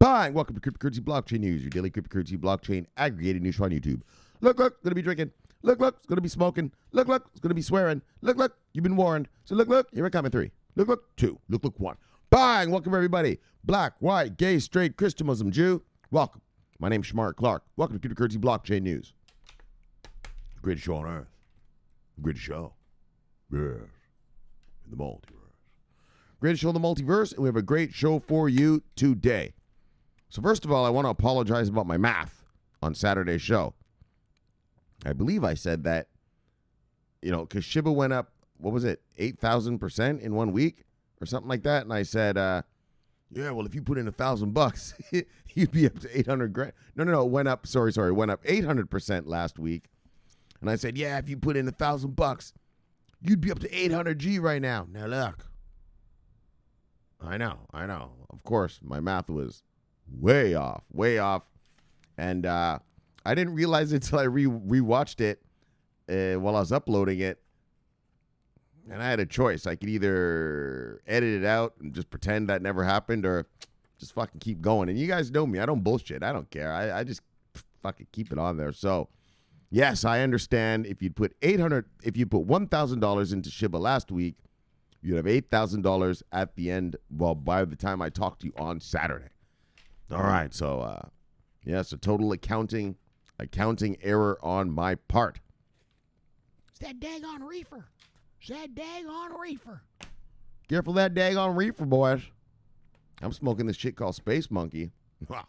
Bang! Welcome to Cryptocurrency Blockchain News, your daily cryptocurrency blockchain aggregated news on YouTube. Look, gonna be drinking. Look, it's gonna be smoking. Look, it's gonna be swearing. Look, you've been warned. So look, here I come in 3. Look, 2. Look, 1. Bang! Welcome everybody. Black, white, gay, straight, Christian, Muslim, Jew. Welcome. My name's Shomari Clarke. Welcome to Cryptocurrency Blockchain News. The greatest show on earth. The greatest show. Yes. In the multiverse. Greatest show in the multiverse, and we have a great show for you today. So first of all, I want to apologize about my math on Saturday's show. I believe I said that, because Shiba went up, 8,000% in 1 week or something like that. And I said, if you put in $1,000, you'd be up to 800 grand. No, it went up, it went up 800% last week. And I said, if you put in $1,000, you'd be up to 800 G right now. Now look. I know. Of course, my math was way off. And I didn't realize it until I rewatched it while I was uploading it. And I had a choice. I could either edit it out and just pretend that never happened or just fucking keep going. And you guys know me. I don't bullshit. I don't care. I just fucking keep it on there. So, yes, I understand if you put $1,000 into Shiba last week, you'd have $8,000 at the end, by the time I talk to you on Saturday. All right, so, so total accounting error on my part. It's that daggone reefer. Careful that daggone reefer, boys. I'm smoking this shit called Space Monkey. Wow.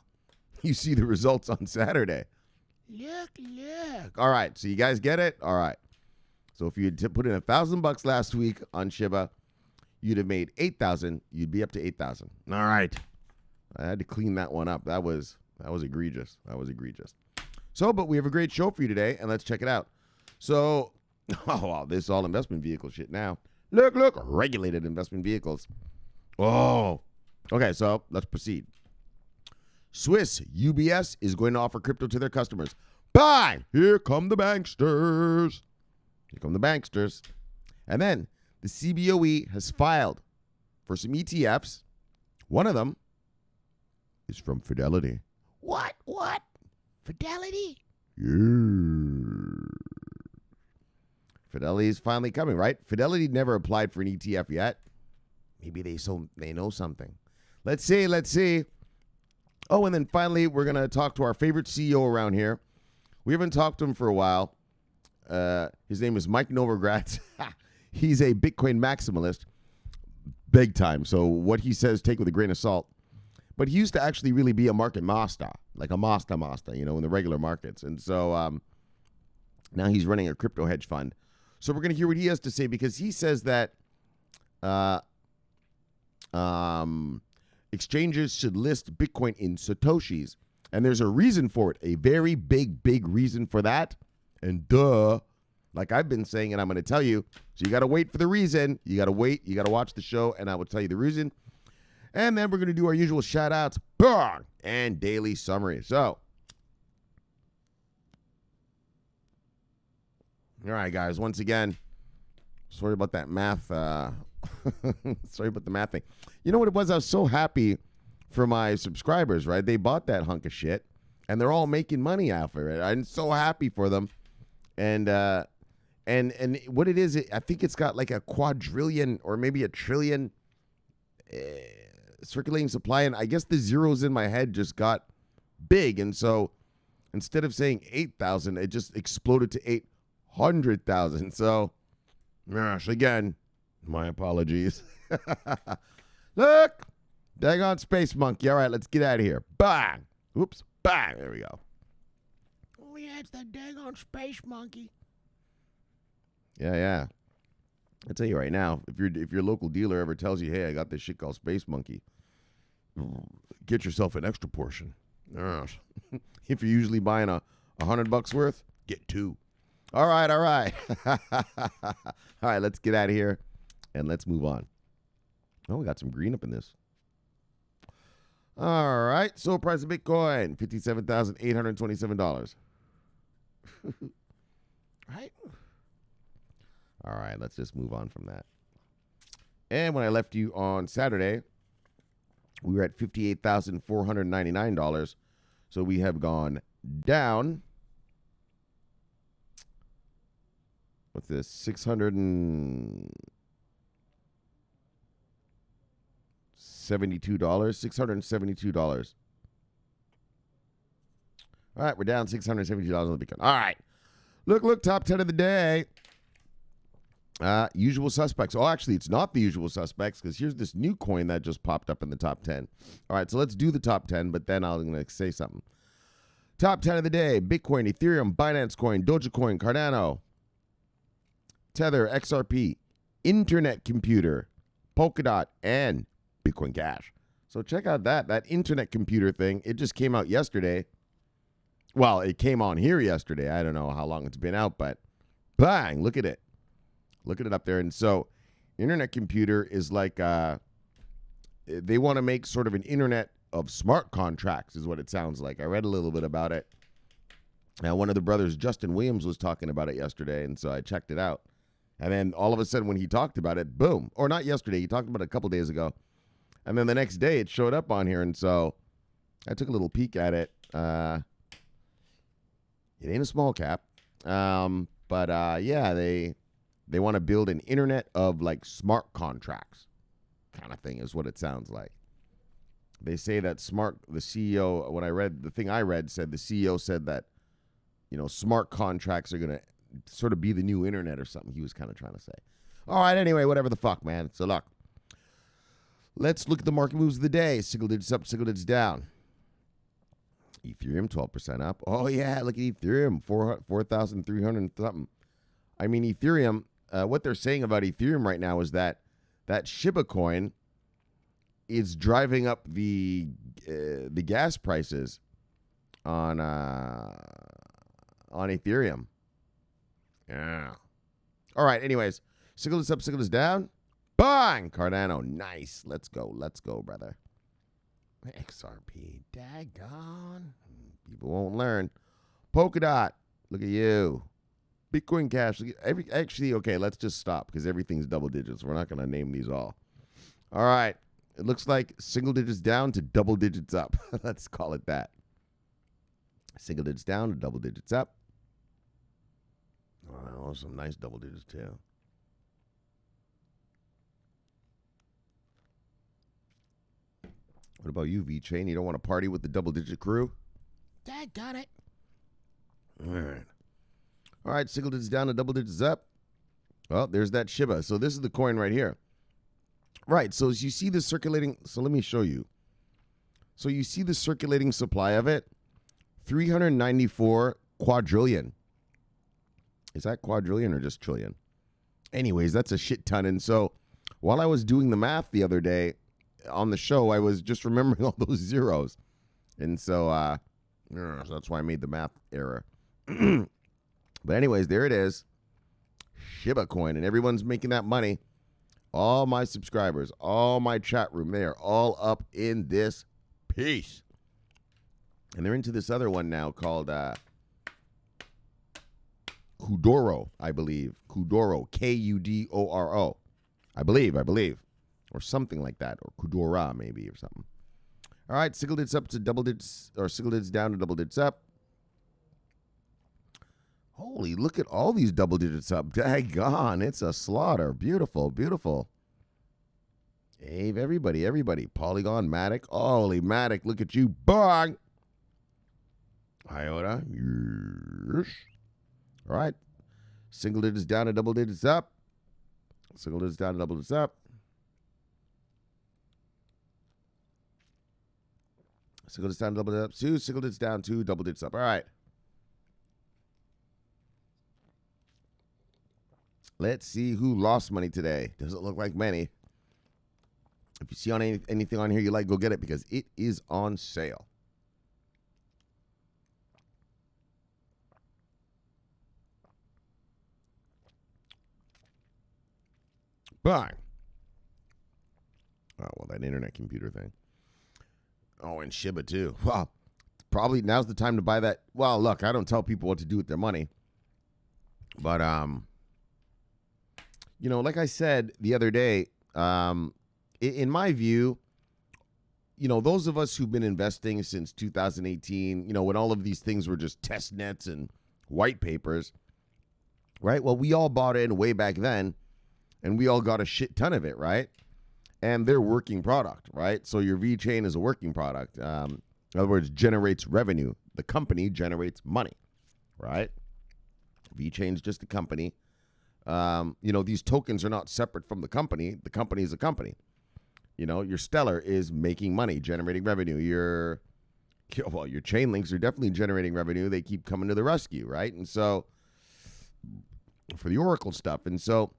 You see the results on Saturday. Look. All right, so you guys get it? All right. So if you had put in $1,000 last week on Shiba, you'd have made 8,000. You'd be up to 8,000. All right. I had to clean that one up. That was egregious. So, but we have a great show for you today, and let's check it out. So, this is all investment vehicle shit now. Look, regulated investment vehicles. Oh, okay, so let's proceed. Swiss UBS is going to offer crypto to their customers. Bang! Here come the banksters. And then the CBOE has filed for some ETFs. One of them is from Fidelity. What? Fidelity? Yeah. Fidelity is finally coming, right? Fidelity never applied for an ETF yet. Maybe they know something. Let's see. Oh, and then finally, we're going to talk to our favorite CEO around here. We haven't talked to him for a while. His name is Mike Novogratz. He's a Bitcoin maximalist, big time. So what he says, take with a grain of salt. But he used to actually really be a market master, like a master, in the regular markets. And so now he's running a crypto hedge fund. So we're going to hear what he has to say, because he says that exchanges should list Bitcoin in Satoshis. And there's a reason for it, a very big reason for that. And like I've been saying, and I'm going to tell you. So you got to wait for the reason. You got to wait. You got to watch the show, and I will tell you the reason. And then we're going to do our usual shout-outs and daily summary. So, all right, guys. Once again, sorry about that math. Sorry about the math thing. You know what it was? I was so happy for my subscribers, right? They bought that hunk of shit, and they're all making money off of it. I'm so happy for them. And what it is, I think it's got like a quadrillion or maybe a trillion circulating supply. And I guess the zeros in my head just got big. And so instead of saying 8,000, it just exploded to 800,000. So, gosh, again, my apologies. Look, daggone Space Monkey. All right, let's get out of here. Bang. Oops. Bang. There we go. Oh, yeah, it's that daggone Space Monkey. Yeah. I'll tell you right now, if your local dealer ever tells you, hey, I got this shit called Space Monkey, get yourself an extra portion. If you're usually buying $100 worth, get 2. All right. All right, let's get out of here and let's move on. Oh, we got some green up in this. All right, so price of Bitcoin, $57,827. Right? All right, let's just move on from that. And when I left you on Saturday, We were at $58,499. So we have gone down. What's this? $672. $672. All right, we're down $672 on the Bitcoin. All right. Look, top 10 of the day. Usual suspects. Oh, actually, it's not the usual suspects because here's this new coin that just popped up in the top 10. All right, so let's do the top 10, but then I'm going to say something. Top 10 of the day. Bitcoin, Ethereum, Binance Coin, Dogecoin, Cardano, Tether, XRP, Internet Computer, Polkadot, and Bitcoin Cash. So check out that Internet Computer thing. It just came out yesterday. Well, it came on here yesterday. I don't know how long it's been out, but bang, look at it. Look at it up there. And so Internet Computer is like they want to make sort of an internet of smart contracts is what it sounds like. I read a little bit about it. Now, one of the brothers, Justin Williams, was talking about it yesterday, and so I checked it out. And then all of a sudden when he talked about it, boom. Or not yesterday. He talked about it a couple days ago. And then the next day it showed up on here, and so I took a little peek at it. It ain't a small cap. But yeah, they want to build an internet of like smart contracts kind of thing is what it sounds like. They say that the CEO, when I read the thing I read, said the CEO said that, smart contracts are going to sort of be the new internet or something he was kind of trying to say. All right, anyway, whatever the fuck, man. So look, let's look at the market moves of the day. Single digits up, single digits down. Ethereum, 12% up. Oh, yeah, look at Ethereum, 4,300 something. I mean, Ethereum, what they're saying about Ethereum right now is that Shiba coin is driving up the gas prices on Ethereum. Yeah. All right, anyways, single digits up, single digits down. Bang! Cardano, nice. Let's go, brother. XRP, daggone. People won't learn. Polkadot, look at you. Bitcoin Cash, actually, okay, let's just stop because everything's double digits. We're not going to name these all. All right. It looks like single digits down to double digits up. Let's call it that. Single digits down to double digits up. Oh, some nice double digits too. What about you, V-Chain? You don't want to party with the double-digit crew? Dad got it. All right, single digits down to double digits up. Well, there's that Shiba. So this is the coin right here. Right, so as you see the circulating, so let me show you. So you see the circulating supply of it, 394 quadrillion. Is that quadrillion or just trillion? Anyways, that's a shit ton. And so while I was doing the math the other day on the show, I was just remembering all those zeros. And so that's why I made the math error. But anyways, there it is. Shiba coin. And everyone's making that money. All my subscribers, all my chat room, they are all up in this piece. And they're into this other one now called Kudoro, I believe. Kudoro, Kudoro. I believe. Or something like that. Or Kudora, maybe, or something. All right, single digits up to double digits, or single digits down to double digits up. Holy, look at all these double digits up. Daggone, it's a slaughter. Beautiful, beautiful. Hey, everybody. Polygon, Matic. Holy, Matic, look at you. Bang! Iota. Yes. All right. Single digits down to double digits up. Single digits down to double digits up. Single digits down to double digits up. Two single digits down, two double digits up. All right. Let's see who lost money today. Doesn't look like many. If you see on anything on here you like, go get it because it is on sale. Bang. Oh, well, that internet computer thing. Oh, and Shiba too. Well, probably now's the time to buy that. Well, look, I don't tell people what to do with their money. But, like I said the other day, in my view, those of us who've been investing since 2018, when all of these things were just test nets and white papers, right? Well, we all bought in way back then, and we all got a shit ton of it, right? And they're working product, right? So your VeChain is a working product. In other words, generates revenue. The company generates money, right? VeChain is just a company. These tokens are not separate from the company. The company is a company. Your Stellar is making money, generating revenue. Your chain links are definitely generating revenue. They keep coming to the rescue, right? And so for the Oracle stuff. And so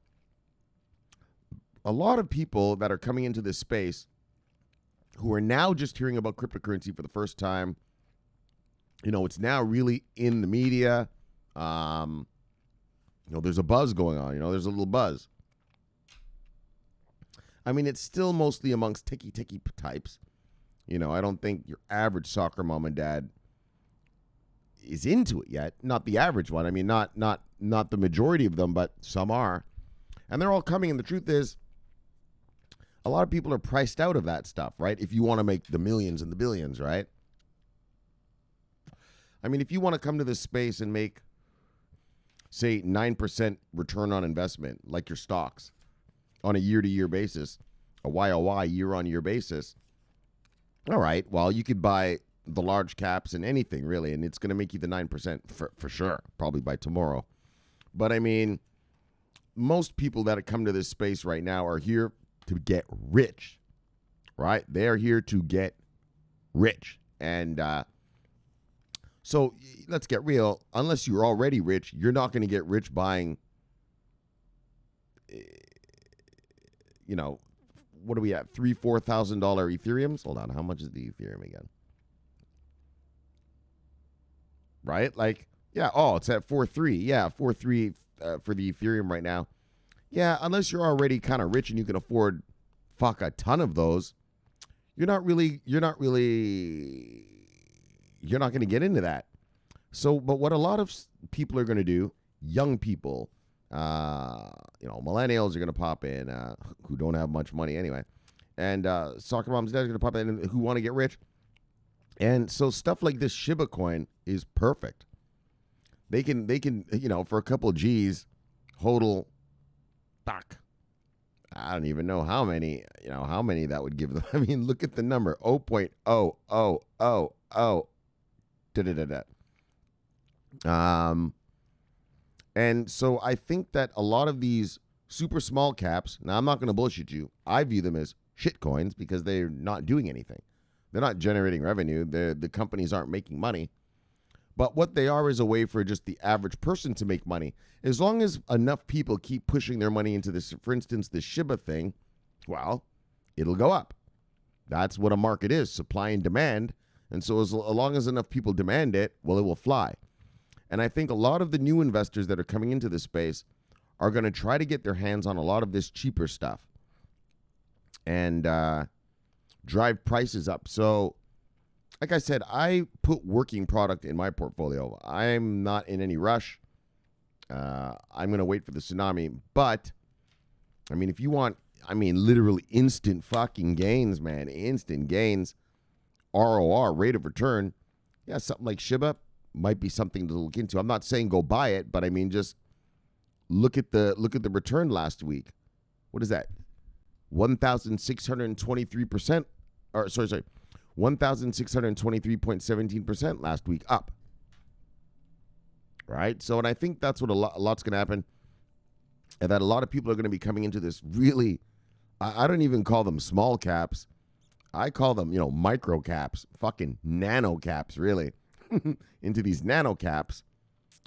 a lot of people that are coming into this space who are now just hearing about cryptocurrency for the first time, it's now really in the media. There's a buzz going on. There's a little buzz. I mean, it's still mostly amongst ticky types. I don't think your average soccer mom and dad is into it yet. Not the average one. I mean, not the majority of them, but some are. And they're all coming. And the truth is, a lot of people are priced out of that stuff, right? If you want to make the millions and the billions, right? I mean, if you want to come to this space and make, say, 9% return on investment, like your stocks, on a year-to-year basis, a YOY, year-on-year basis, all right, well, you could buy the large caps and anything, really, and it's going to make you the 9% for sure, probably by tomorrow. But, I mean, most people that have come to this space right now are here to get rich, right? They're here to get rich. And so let's get real. Unless you're already rich, you're not going to get rich buying what do we have? $3,000-$4,000 Ethereums? Hold on. How much is the Ethereum again? Right? Like, yeah. Oh, it's at 4.3. Yeah, 4.3 for the Ethereum right now. Yeah, unless you're already kind of rich and you can afford a ton of those, you're not going to get into that. So, but what a lot of people are going to do, young people, millennials are going to pop in who don't have much money anyway. And soccer moms and dads are going to pop in who want to get rich. And so stuff like this Shiba coin is perfect. They can for a couple of G's, hodl, back. I don't even know how many that would give them. I mean, look at the number, 0.0000. And so I think that a lot of these super small caps, now I'm not going to bullshit you, I view them as shit coins because they're not doing anything. They're not generating revenue. The companies aren't making money. But what they are is a way for just the average person to make money. As long as enough people keep pushing their money into this, for instance, the Shiba thing, well, it'll go up. That's what a market is, supply and demand. And so as long as enough people demand it, well, it will fly. And I think a lot of the new investors that are coming into this space are going to try to get their hands on a lot of this cheaper stuff and drive prices up. So, like I said, I put working product in my portfolio. I'm not in any rush. I'm going to wait for the tsunami. But, I mean, if you want, literally instant fucking gains, man. Instant gains. ROR, rate of return. Yeah, something like Shiba might be something to look into. I'm not saying go buy it, but I mean, just look at the return last week. What is that? 1,623%. Or sorry. 1,623.17% last week up. Right? So, and I think that's what a lot's going to happen. And that a lot of people are going to be coming into this really, I don't even call them small caps. I call them, micro caps, fucking nano caps, really, into these nano caps.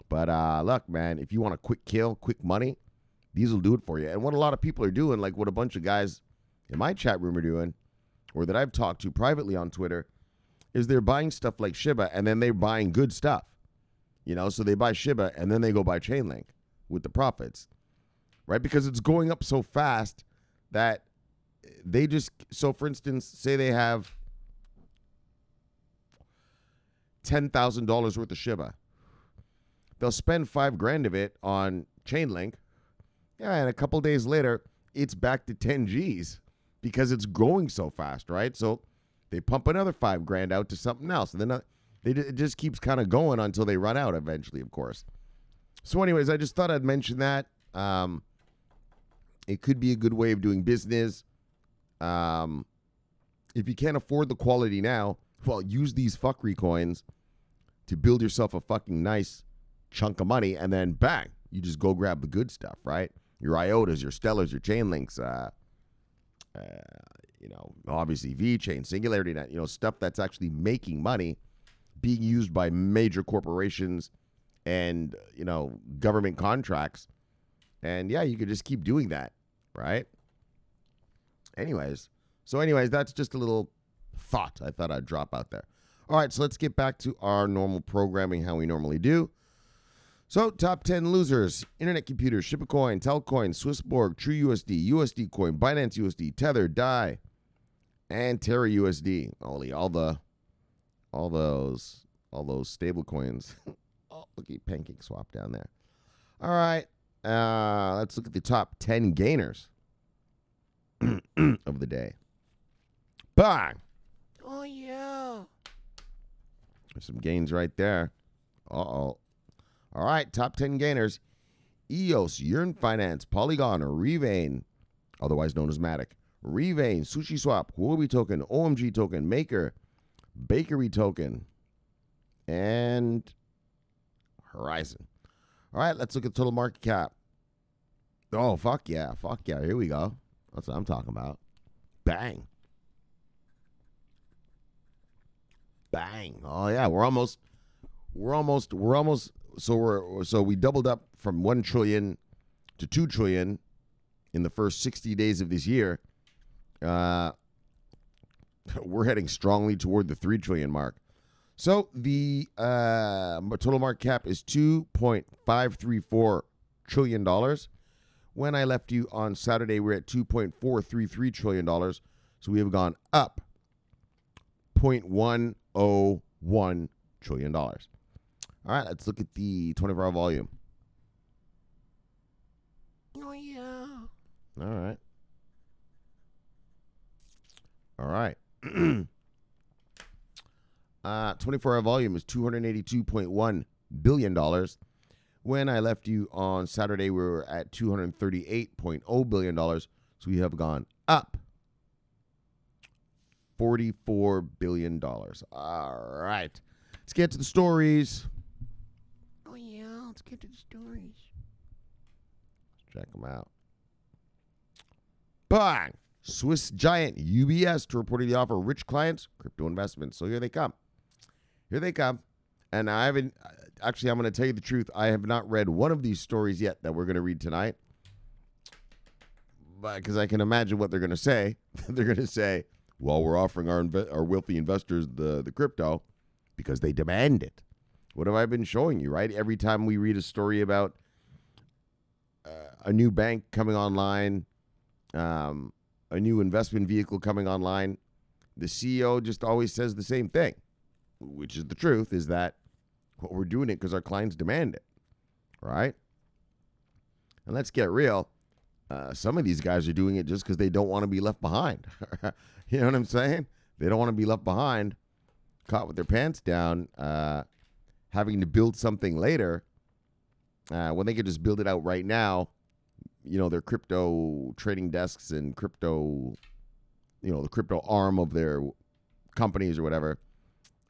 But look, man, if you want a quick kill, quick money, these will do it for you. And what a lot of people are doing, like what a bunch of guys in my chat room are doing, or that I've talked to privately on Twitter, is they're buying stuff like Shiba and then they're buying good stuff. So they buy Shiba and then they go buy Chainlink with the profits, right? Because it's going up so fast that they just, so for instance, say they have $10,000 worth of Shiba. They'll spend $5,000 of it on Chainlink. Yeah, and a couple days later, it's back to 10 G's because it's growing so fast, right? So They pump another $5,000 out to something else, and then it just keeps kind of going until they run out eventually, of course. So anyways, I just thought I'd mention that. It could be a good way of doing business. If you can't afford the quality now, well, use these fuckery coins to build yourself a fucking nice chunk of money, and then bang, you just go grab the good stuff, right? Your IOTAs, your Stellars, your Chainlinks, obviously VeChain, Singularity Net, stuff that's actually making money, being used by major corporations and, government contracts. And yeah, you could just keep doing that, right? Anyways, that's just a little thought I thought I'd drop out there. All right, so let's get back to our normal programming, how we normally do. So, top 10 losers: Internet Computer, Shibacoin, Telcoin, Swissborg, TrueUSD, USD Coin, Binance USD, Tether, DAI, and Terra USD. Only all those stable coins. Oh, look at Pancake Swap down there. All right, let's look at the top 10 gainers of the day. Bang! Oh, yeah. There's some gains right there. Uh-oh. All right, top 10 gainers: EOS, Yearn Finance, Polygon, Revane, otherwise known as Matic, Revane, SushiSwap, Huobi Token, OMG Token, Maker, Bakery Token, and Horizon. All right, let's look at total market cap. Oh, fuck yeah. Here we go. That's what I'm talking about. Bang. Oh yeah, we're almost. So we doubled up from 1 trillion to 2 trillion in the first 60 days of this year. We're heading strongly toward the 3 trillion mark. So the total market cap is $2.534 trillion. When I left you on Saturday, we're at $2.433 trillion. So we have gone up $0.101 trillion. All right, let's look at the 24-hour volume. Oh, yeah. All right. 24-hour volume is $282.1 billion. When I left you on Saturday, we were at $238.0 billion. So we have gone up $44 billion. All right. Let's get to the stories. Oh, yeah. Let's get to the stories. Check them out. Bang! Swiss giant UBS to reportedly offer rich clients crypto investments. So here they come. And I haven't, actually, I'm going to tell you the truth. I have not read one of these stories yet that we're going to read tonight. Because I can imagine what they're going to say. They're going to say, well, we're offering our wealthy investors the crypto because they demand it. What have I been showing you, right? Every time we read a story about a new bank coming online, a new investment vehicle coming online, the CEO just always says the same thing, which is the truth, is that what we're doing it because our clients demand it, right? And let's get real. Some of these guys are doing it just because they don't want to be left behind. You know what I'm saying? They don't want to be left behind, caught with their pants down, having to build something later when they could just build it out right now. Their crypto trading desks and crypto, the crypto arm of their companies or whatever,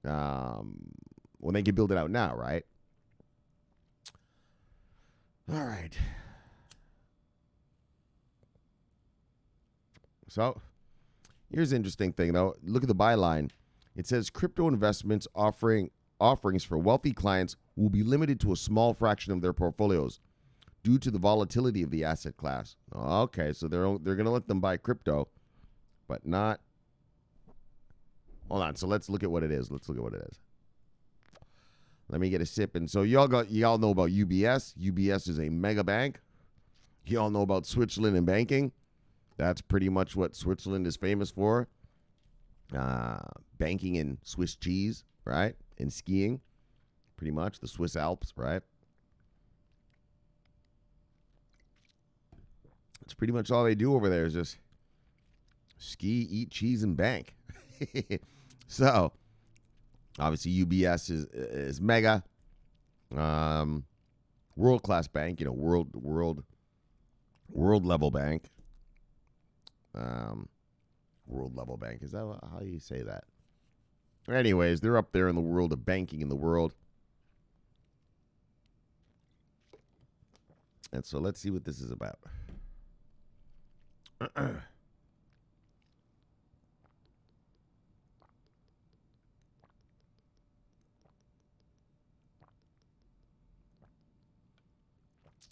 when they can build it out now, right? All right. So here's an interesting thing, though. Look at the byline. It says crypto investments offerings for wealthy clients will be limited to a small fraction of their portfolios due to the volatility of the asset class. Okay, so they're going to let them buy crypto, but not. Hold on. So let's look at what it is. Let me get a sip. And so y'all know about UBS. UBS is a mega bank. Y'all know about Switzerland and banking. That's pretty much what Switzerland is famous for. Banking and Swiss cheese, right? And skiing, pretty much. The Swiss Alps, right? That's pretty much all they do over there is just ski, eat cheese, and bank. So, obviously, UBS is mega, world class bank. World level bank. World level bank, is that how you say that? Anyways, they're up there in the world of banking in the world. And so let's see what this is about.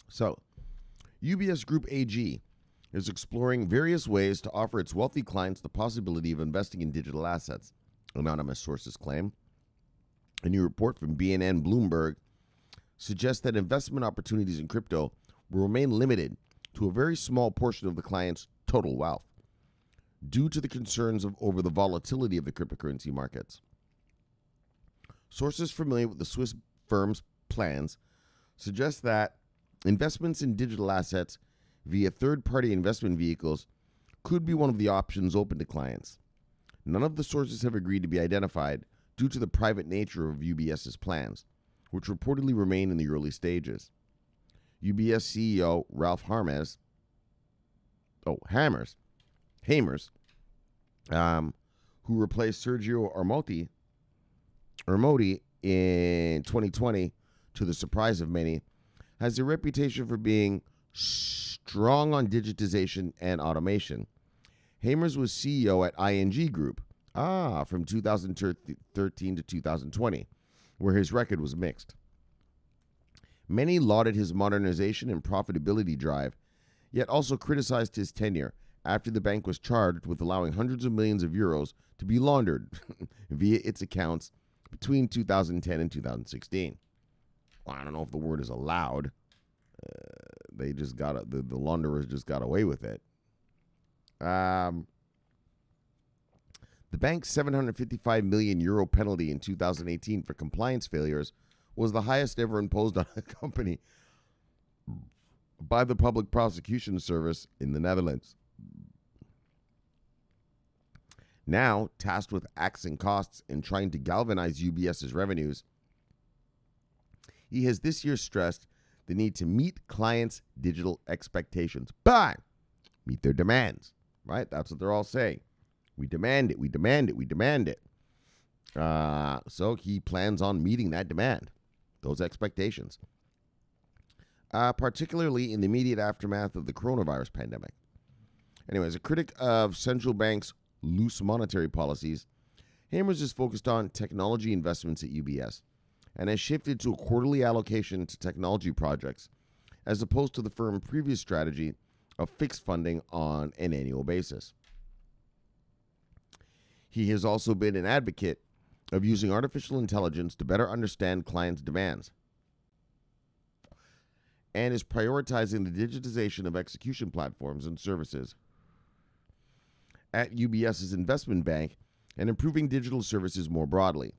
So, UBS Group AG is exploring various ways to offer its wealthy clients the possibility of investing in digital assets, anonymous sources claim. A new report from BNN Bloomberg suggests that investment opportunities in crypto will remain limited to a very small portion of the client's total wealth due to the concerns over the volatility of the cryptocurrency markets. Sources familiar with the Swiss firm's plans suggest that investments in digital assets via third-party investment vehicles could be one of the options open to clients. None of the sources have agreed to be identified due to the private nature of UBS's plans, which reportedly remain in the early stages. UBS CEO Ralph Hamers, who replaced Sergio Armoti in 2020, to the surprise of many, has a reputation for being strong on digitization and automation. Hamers was CEO at ING Group, from 2013 to 2020, where his record was mixed. Many lauded his modernization and profitability drive, yet also criticized his tenure after the bank was charged with allowing hundreds of millions of euros to be laundered via its accounts between 2010 and 2016. Well, I don't know if the word is allowed. They just got the launderers just got away with it. The bank's 755 million euro penalty in 2018 for compliance failures was the highest ever imposed on a company by the Public Prosecution Service in the Netherlands. Now, tasked with axing costs and trying to galvanize UBS's revenues, he has this year stressed the need to meet clients' digital expectations. But meet their demands, right? That's what they're all saying. We demand it, we demand it, we demand it. So he plans on meeting that demand, those expectations, particularly in the immediate aftermath of the coronavirus pandemic. Anyways, a critic of central banks' loose monetary policies, Hamers is focused on technology investments at UBS and has shifted to a quarterly allocation to technology projects, as opposed to the firm's previous strategy of fixed funding on an annual basis. He has also been an advocate of using artificial intelligence to better understand clients' demands and is prioritizing the digitization of execution platforms and services at UBS's investment bank and improving digital services more broadly.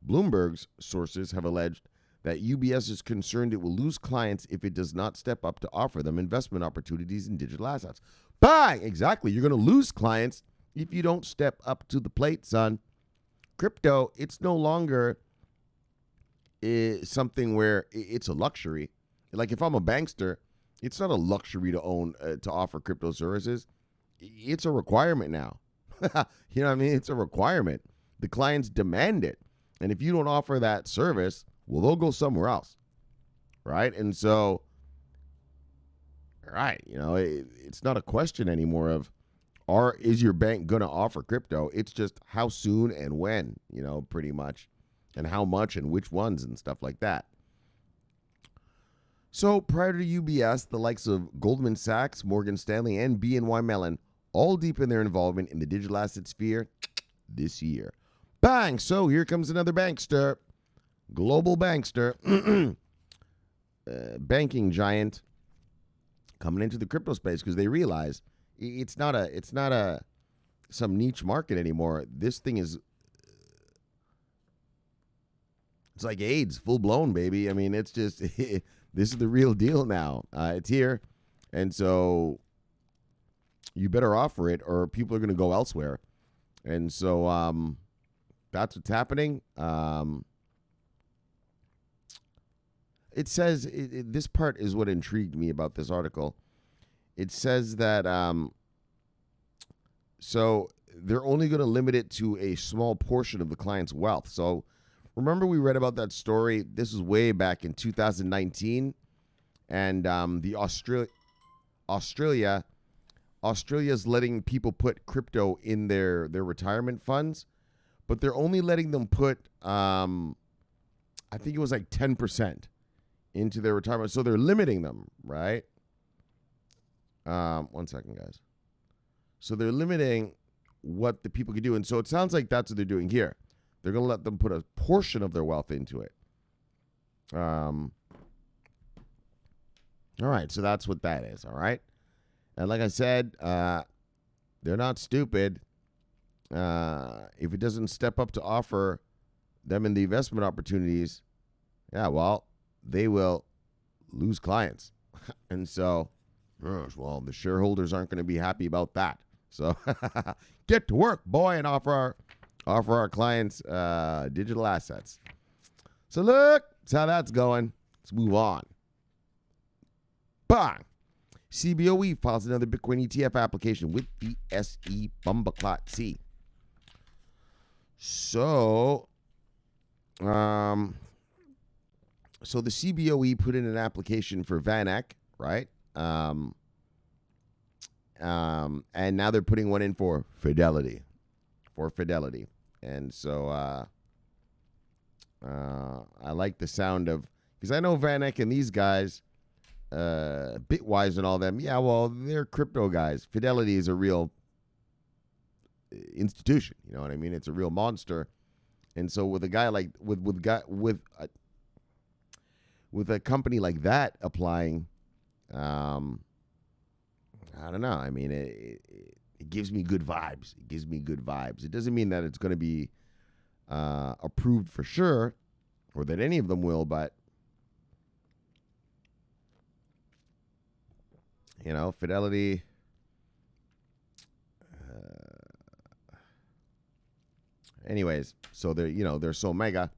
Bloomberg's sources have alleged that UBS is concerned it will lose clients if it does not step up to offer them investment opportunities in digital assets. Bang! Exactly. You're going to lose clients if you don't step up to the plate, son. Crypto, it's no longer something where it's a luxury. Like if I'm a bankster, it's not a luxury to own, to offer crypto services. It's a requirement now. You know what I mean? It's a requirement. The clients demand it. And if you don't offer that service, well, they'll go somewhere else. Right? And so, right, it's not a question anymore of, is your bank going to offer crypto? It's just how soon and when, pretty much, and how much and which ones and stuff like that. So prior to UBS, the likes of Goldman Sachs, Morgan Stanley, and BNY Mellon all deepen their involvement in the digital asset sphere this year. Bang! So here comes another bankster, global bankster, banking giant coming into the crypto space because they realize it's not some niche market anymore. This thing is, it's like AIDS, full blown, baby. I mean, it's just this is the real deal now. It's here, and so you better offer it, or people are going to go elsewhere. And so that's what's happening. It says, this part is what intrigued me about this article. It says that, so they're only going to limit it to a small portion of the client's wealth. So remember we read about that story? This was way back in 2019. And the Australia's letting people put crypto in their retirement funds, but they're only letting them put, I think it was like 10% into their retirement. So they're limiting them, right? 1 second, guys. So they're limiting what the people can do. And so it sounds like that's what they're doing here. They're going to let them put a portion of their wealth into it. All right, so that's what that is, all right? And like I said, they're not stupid. If it doesn't step up to offer them in the investment opportunities, yeah, well, they will lose clients. And so, well, the shareholders aren't going to be happy about that. So get to work, boy, and offer our clients digital assets. So look, that's how that's going. Let's move on. Bang! CBOE files another Bitcoin ETF application with the SE Bumbleclot C. So, the CBOE put in an application for VanEck, right? And now they're putting one in for Fidelity. And so I like the sound of, because I know VanEck and these guys, Bitwise and all them, yeah, well, they're crypto guys. Fidelity is a real institution, you know what I mean? It's a real monster. And so with a guy like with a company like that applying, I don't know. I mean, it gives me good vibes. It doesn't mean that it's going to be approved for sure, or that any of them will, but you know, Fidelity. Anyways, so they're so mega.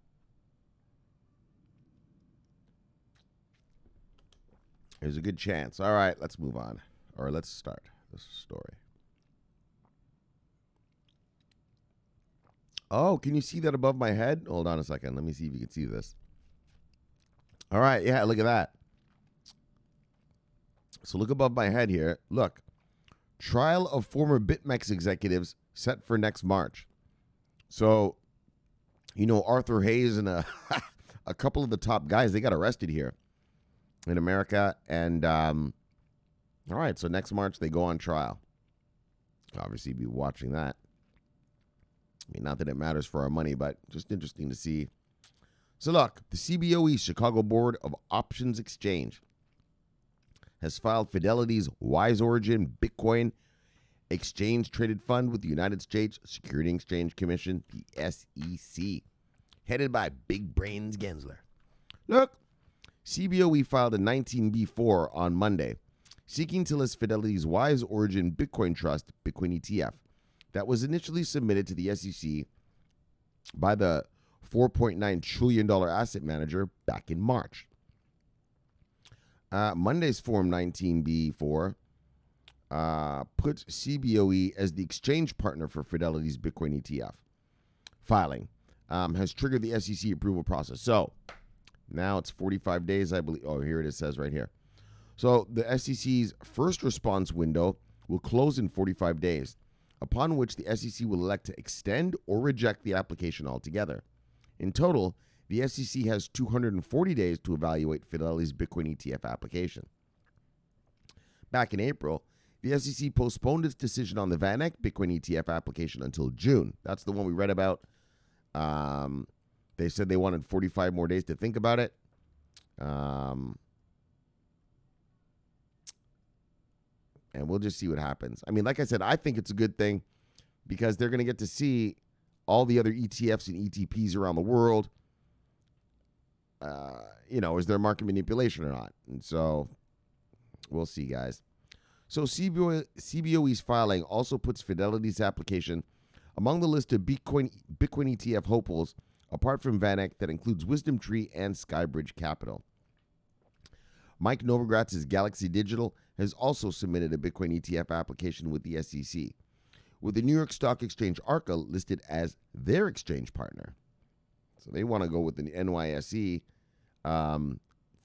There's a good chance. All right, let's move on. Or let's start this story. Oh, can you see that above my head? Hold on a second. Let me see if you can see this. All right, yeah, look at that. So look above my head here. Look. Trial of former BitMEX executives set for next March. So, you know, Arthur Hayes and a couple of the top guys, they got arrested here in America. And, all right, so next March they go on trial. Obviously, be watching that. I mean, not that it matters for our money, but just interesting to see. So look, the CBOE, Chicago Board of Options Exchange, has filed Fidelity's Wise Origin Bitcoin Exchange Traded Fund with the United States Securities and Exchange Commission, the SEC, headed by Big Brains Gensler. Look, CBOE filed a 19B4 on Monday, seeking to list Fidelity's Wise Origin Bitcoin Trust, Bitcoin ETF, that was initially submitted to the SEC by the $4.9 trillion asset manager back in March. Monday's Form 19B4 puts CBOE as the exchange partner for Fidelity's Bitcoin ETF. Filing has triggered the SEC approval process. So now it's 45 days, I believe. Oh, here it is, says right here. So the SEC's first response window will close in 45 days, upon which the SEC will elect to extend or reject the application altogether. In total, the SEC has 240 days to evaluate Fidelity's Bitcoin ETF application. Back in April, the SEC postponed its decision on the VanEck Bitcoin ETF application until June. That's the one we read about. They said they wanted 45 more days to think about it. And we'll just see what happens. I mean, like I said, I think it's a good thing because they're going to get to see all the other ETFs and ETPs around the world. Is there market manipulation or not? And so we'll see, guys. So CBOE's filing also puts Fidelity's application Among the list of Bitcoin ETF hopefuls, apart from VanEck, that includes Wisdom Tree and Skybridge Capital. Mike Novogratz's Galaxy Digital has also submitted a Bitcoin ETF application with the SEC, with the New York Stock Exchange ARCA listed as their exchange partner. So they want to go with the NYSE.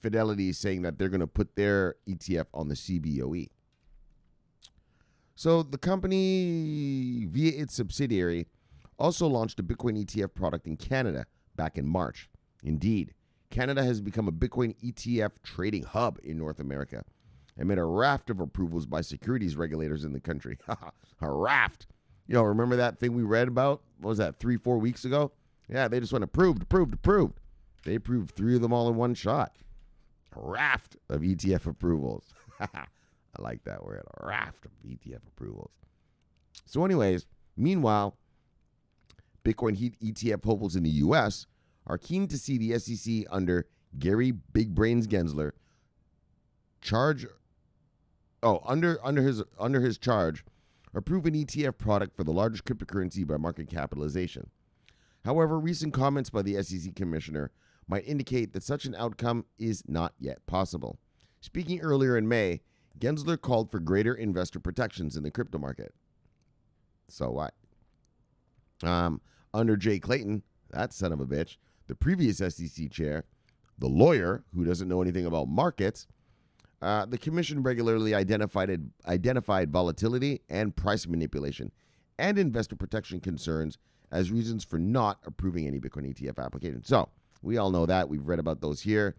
Fidelity is saying that they're going to put their ETF on the CBOE. So the company, via its subsidiary, also launched a Bitcoin ETF product in Canada back in March. Indeed, Canada has become a Bitcoin ETF trading hub in North America amid a raft of approvals by securities regulators in the country. A raft. You know, remember that thing we read about? What was that, 3-4 weeks ago? Yeah, they just went approved. They approved 3 of them all in one shot. A raft of ETF approvals. I like that word, a raft of ETF approvals. So anyways, meanwhile, Bitcoin ETF hopefuls in the U.S. are keen to see the SEC under Gary Big Brains Gensler under his charge, approve an ETF product for the largest cryptocurrency by market capitalization. However, recent comments by the SEC commissioner might indicate that such an outcome is not yet possible. Speaking earlier in May, Gensler called for greater investor protections in the crypto market. So what? Under Jay Clayton, that son of a bitch, the previous SEC chair, the lawyer who doesn't know anything about markets, the commission regularly identified volatility and price manipulation and investor protection concerns as reasons for not approving any Bitcoin ETF application. So we all know that. We've read about those here.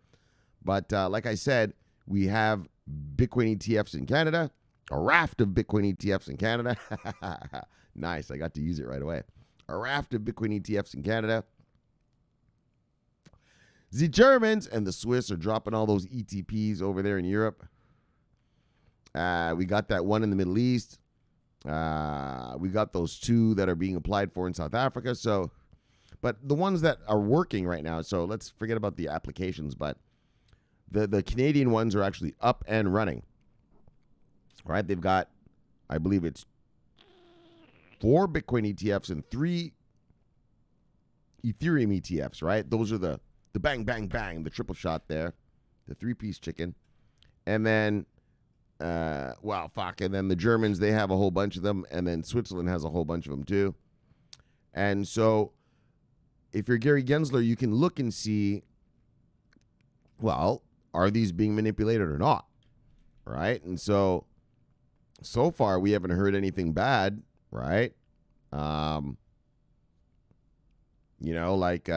But like I said, we have Bitcoin ETFs in Canada, a raft of Bitcoin ETFs in Canada. Nice. I got to use it right away. A raft of Bitcoin ETFs in Canada. The Germans and the Swiss are dropping all those ETPs over there in Europe. We got that one in the Middle East. We got those 2 that are being applied for in South Africa. So, but the ones that are working right now, so let's forget about the applications, but the Canadian ones are actually up and running. All right, they've got, I believe it's 4 Bitcoin ETFs and 3 Ethereum ETFs, right? Those are the bang, bang, bang, the triple shot there, the 3-piece chicken. And then, and then the Germans, they have a whole bunch of them, and then Switzerland has a whole bunch of them too. And so if you're Gary Gensler, you can look and see, well, are these being manipulated or not? Right? And so far we haven't heard anything bad, right? Like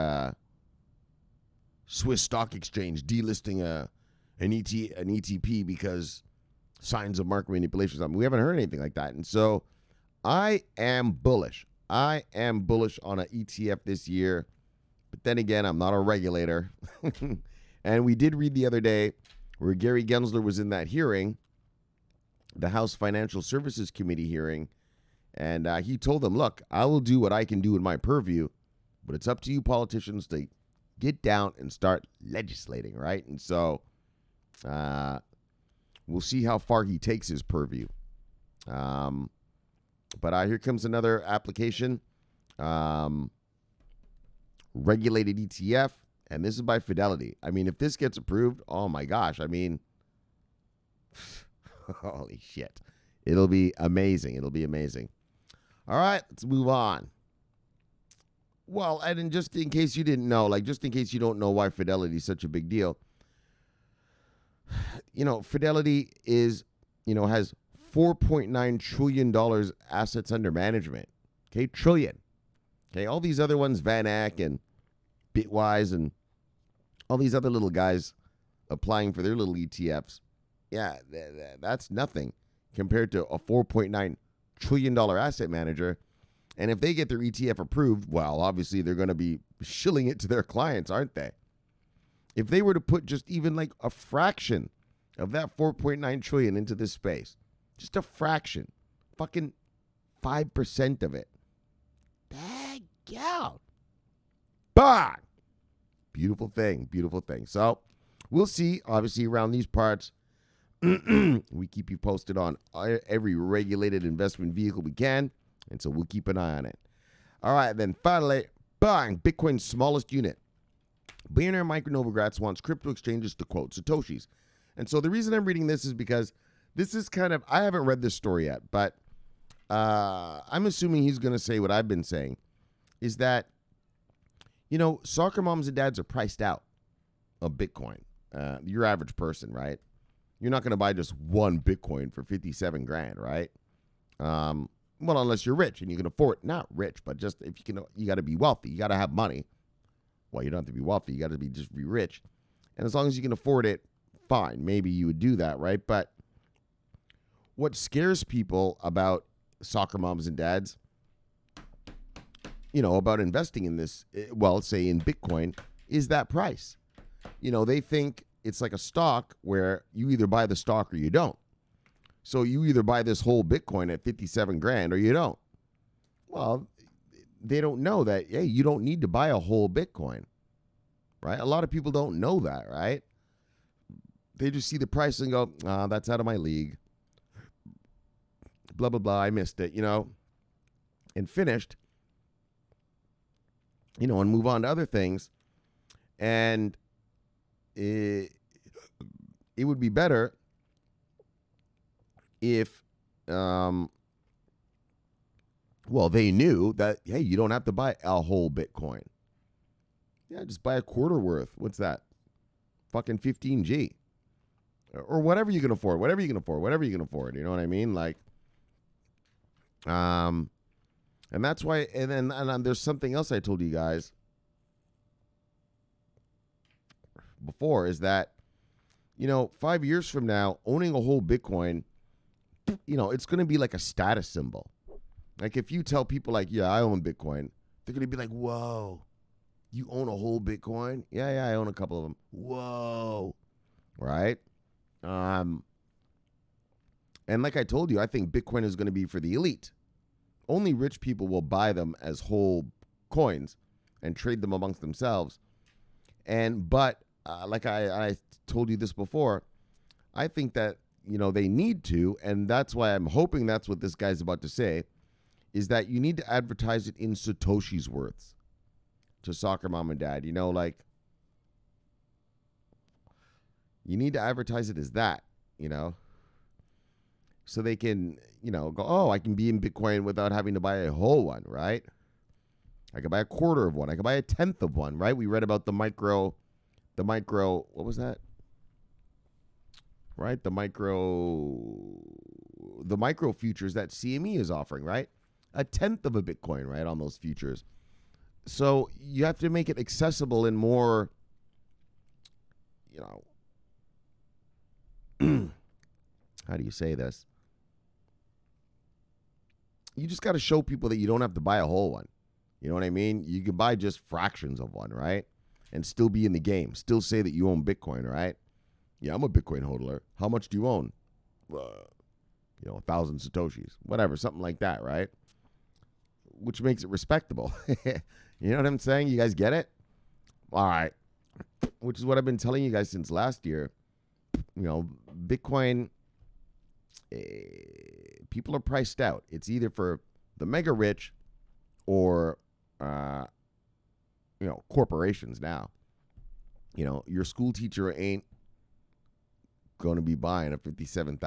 Swiss Stock Exchange delisting an ETP because signs of market manipulation. We haven't heard anything like that. And so I am bullish. I am bullish on an ETF this year. But then again, I'm not a regulator. And we did read the other day where Gary Gensler was in that hearing, the House Financial Services Committee hearing, and he told them, look, I will do what I can do in my purview, but it's up to you politicians to get down and start legislating, right? And so we'll see how far he takes his purview. But here comes another application, regulated ETF, and this is by Fidelity. I mean, if this gets approved, oh my gosh, I mean, holy shit. It'll be amazing. It'll be amazing. All right, let's move on. Well, and then just in case you didn't know, just in case you don't know why Fidelity is such a big deal, Fidelity is, has $4.9 trillion assets under management. Okay, trillion. Okay, all these other ones, VanEck and Bitwise and all these other little guys applying for their little ETFs. Yeah, that's nothing compared to a $4.9 trillion asset manager. And if they get their ETF approved, well, obviously they're going to be shilling it to their clients, aren't they? If they were to put just even like a fraction of that 4.9 trillion into this space, just a fraction, fucking 5% of it. Daggone. Bah! Beautiful thing, beautiful thing. So we'll see, obviously, around these parts. We keep you posted on every regulated investment vehicle we can, and so we'll keep an eye on it. All right, then finally, bang, Bitcoin's smallest unit. Billionaire Mike Novogratz wants crypto exchanges to quote Satoshis. And so the reason I'm reading this is because this is kind of, I haven't read this story yet, but I'm assuming he's going to say what I've been saying, is that, soccer moms and dads are priced out of Bitcoin. Your average person, right? You're not going to buy just one Bitcoin for 57 grand, right? Well, unless you're rich and you can afford it. Not rich, but just if you can, you got to be wealthy. You got to have money. Well, you don't have to be wealthy. You got to just be rich. And as long as you can afford it, fine. Maybe you would do that, right? But what scares people about soccer moms and dads, about investing in this, well, say in Bitcoin, is that price. They think it's like a stock where you either buy the stock or you don't. So you either buy this whole Bitcoin at 57 grand or you don't. Well, they don't know that, hey, you don't need to buy a whole Bitcoin, right? A lot of people don't know that, right? They just see the price and go, that's out of my league. Blah, blah, blah, I missed it, and finished, and move on to other things. And it would be better if, they knew that, hey, you don't have to buy a whole Bitcoin. Yeah, just buy a quarter worth. What's that? Fucking 15G. Or whatever you can afford. Whatever you can afford. You know what I mean? Like, and that's why, and then there's something else I told you guys before, is that, 5 years from now, owning a whole Bitcoin, it's going to be like a status symbol. Like if you tell people like, yeah, I own Bitcoin, they're going to be like, whoa, you own a whole Bitcoin? Yeah, I own a couple of them. Whoa. Right? And like I told you, I think Bitcoin is going to be for the elite. Only rich people will buy them as whole coins and trade them amongst themselves. But like I told you this before, I think that, they need to, and that's why I'm hoping that's what this guy's about to say, is that you need to advertise it in Satoshi's worths to soccer mom and dad. Like, you need to advertise it as that, so they can, go, oh, I can be in Bitcoin without having to buy a whole one, right? I could buy a quarter of one. I could buy a tenth of one, right? We read about the micro, what was that? Right? The micro futures that CME is offering, right? A tenth of a Bitcoin, right, on those futures. So you have to make it accessible and more, how do you say this? You just got to show people that you don't have to buy a whole one. You know what I mean? You can buy just fractions of one, right? And still be in the game. Still say that you own Bitcoin, right? Yeah, I'm a Bitcoin hodler. How much do you own? 1,000 Satoshis. Whatever, something like that, right? Which makes it respectable. You know what I'm saying? You guys get it? All right. Which is what I've been telling you guys since last year. Bitcoin, people are priced out. It's either for the mega rich or, corporations now. Your school teacher ain't going to be buying a $57,000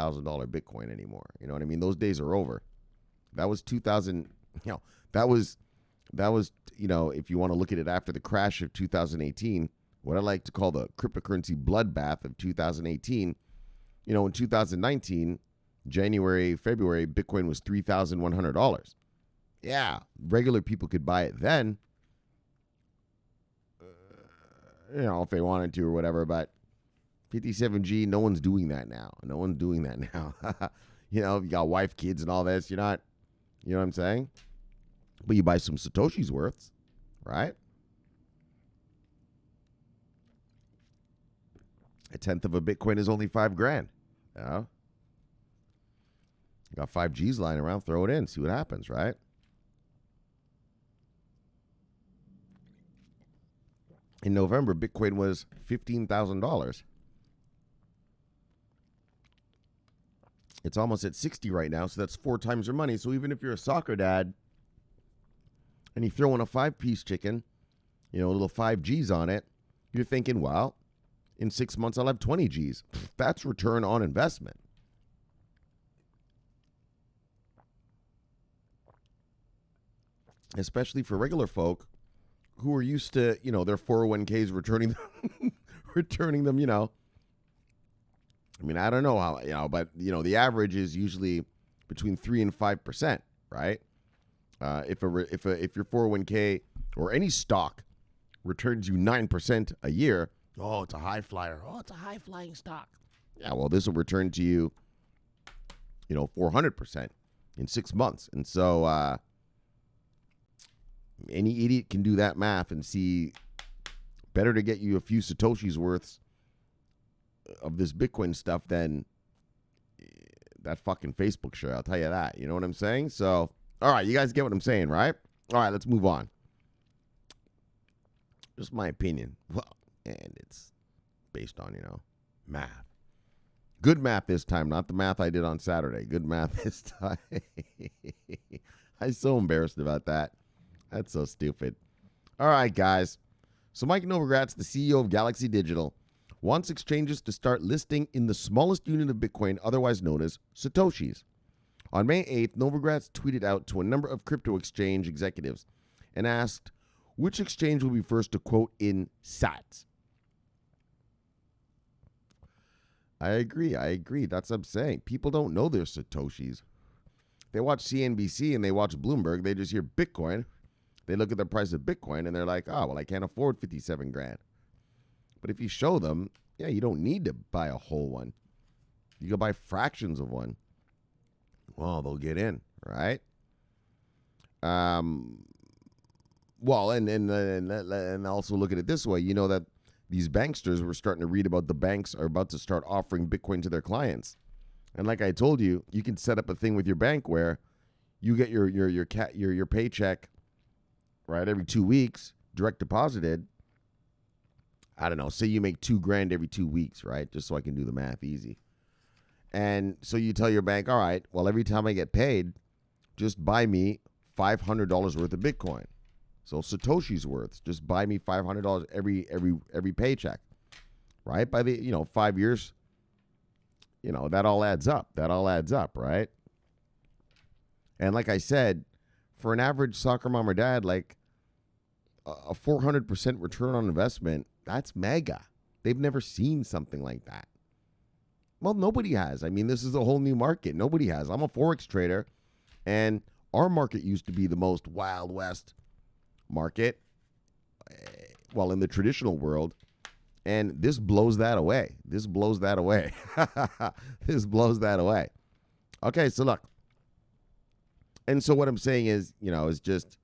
Bitcoin anymore. You know what I mean? Those days are over. That was 2000, that was, if you want to look at it after the crash of 2018, what I like to call the cryptocurrency bloodbath of 2018, in 2019, January, February, Bitcoin was $3,100. Yeah, regular people could buy it then, if they wanted to or whatever, but 57G, no one's doing that now. You got wife, kids, and all this. You're not, you know what I'm saying? But you buy some Satoshi's worths, right? A tenth of a Bitcoin is only $5,000. Yeah. You got 5Gs lying around, throw it in, see what happens, right? In November, Bitcoin was $15,000. It's almost at 60 right now, so that's 4 times your money. So even if you're a soccer dad and you throw in a 5-piece chicken, a little 5 G's on it, you're thinking, well, in 6 months I'll have 20 G's. That's return on investment. Especially for regular folk who are used to, their 401ks returning them, I mean, I don't know how, but, the average is usually between 3 and 5%, right? If your 401k or any stock returns you 9% a year, oh, it's a high flyer. Oh, it's a high flying stock. Yeah, well, this will return to you, 400% in 6 months. And so any idiot can do that math and see better to get you a few Satoshis worths of this Bitcoin stuff than that fucking Facebook share. I'll tell you that. You know what I'm saying? So, all right, you guys get what I'm saying, right? All right, let's move on. Just my opinion. Well, and it's based on, math. Good math this time, not the math I did on Saturday. Good math this time. I'm so embarrassed about that. That's so stupid. All right, guys. So Mike Novogratz, the CEO of Galaxy Digital, wants exchanges to start listing in the smallest unit of Bitcoin, otherwise known as Satoshis. On May 8th, Novogratz tweeted out to a number of crypto exchange executives and asked which exchange will be first to quote in sats. I agree. That's what I'm saying. People don't know their Satoshis. They watch CNBC and they watch Bloomberg. They just hear Bitcoin. They look at the price of Bitcoin and they're like, oh, well, I can't afford 57 grand. But if you show them, yeah, you don't need to buy a whole one. You can buy fractions of one. Well, they'll get in, right? Well, and also look at it this way. You know that these banksters were starting to read about the banks are about to start offering Bitcoin to their clients. And like I told you, you can set up a thing with your bank where you get your paycheck, right, every 2 weeks, direct deposited. I don't know, say you make $2,000 every 2 weeks, right? Just so I can do the math easy. And so you tell your bank, all right, well, every time I get paid, just buy me $500 worth of Bitcoin. So Satoshi's worth, just buy me $500 every paycheck, right? By the, 5 years, that all adds up. Right? And like I said, for an average soccer mom or dad, like a 400% return on investment, that's mega. They've never seen something like that. Well, nobody has. I mean, this is a whole new market. Nobody has. I'm a Forex trader, and our market used to be the most Wild West market, well, in the traditional world, and this blows that away. This blows that away. Okay, so look. And so what I'm saying is, is just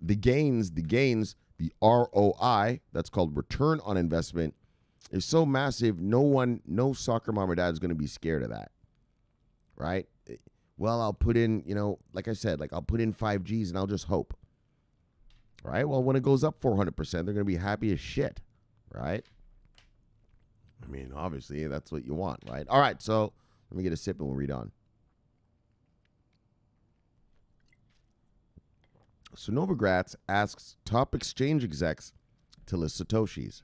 the gains, the ROI, that's called return on investment, is so massive, no soccer mom or dad is going to be scared of that, right? Well, I'll put in, like I said, I'll put in 5 G's and I'll just hope, right? Well, when it goes up 400%, they're going to be happy as shit, right? I mean, obviously, that's what you want, right? All right, so let me get a sip and we'll read on. So Novogratz asks top exchange execs to list Satoshis.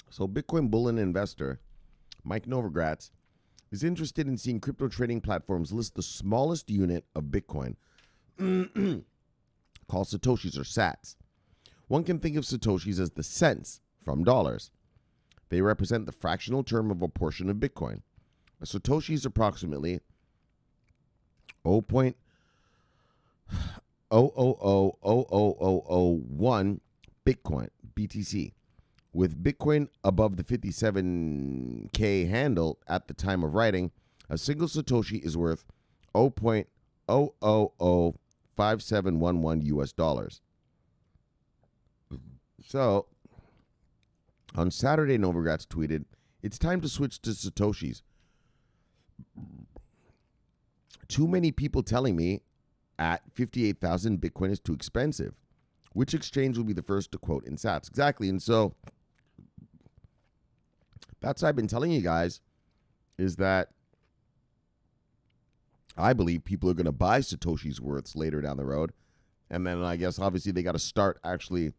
So Bitcoin bull and investor Mike Novogratz is interested in seeing crypto trading platforms list the smallest unit of Bitcoin, called Satoshis or sats. One can think of Satoshis as the cents from dollars. They represent the fractional term of a portion of Bitcoin. A Satoshi is approximately 0.0000001 Bitcoin, BTC. With Bitcoin above the 57K handle at the time of writing, a single Satoshi is worth 0.0005711 US dollars. So, on Saturday, Novogratz tweeted, "It's time to switch to Satoshis. Too many people telling me at 58,000, Bitcoin is too expensive. Which exchange will be the first to quote in Sats? Exactly. And so that's what I've been telling you guys, is that I believe people are going to buy Satoshi's worths later down the road. And then I guess obviously they got to start actually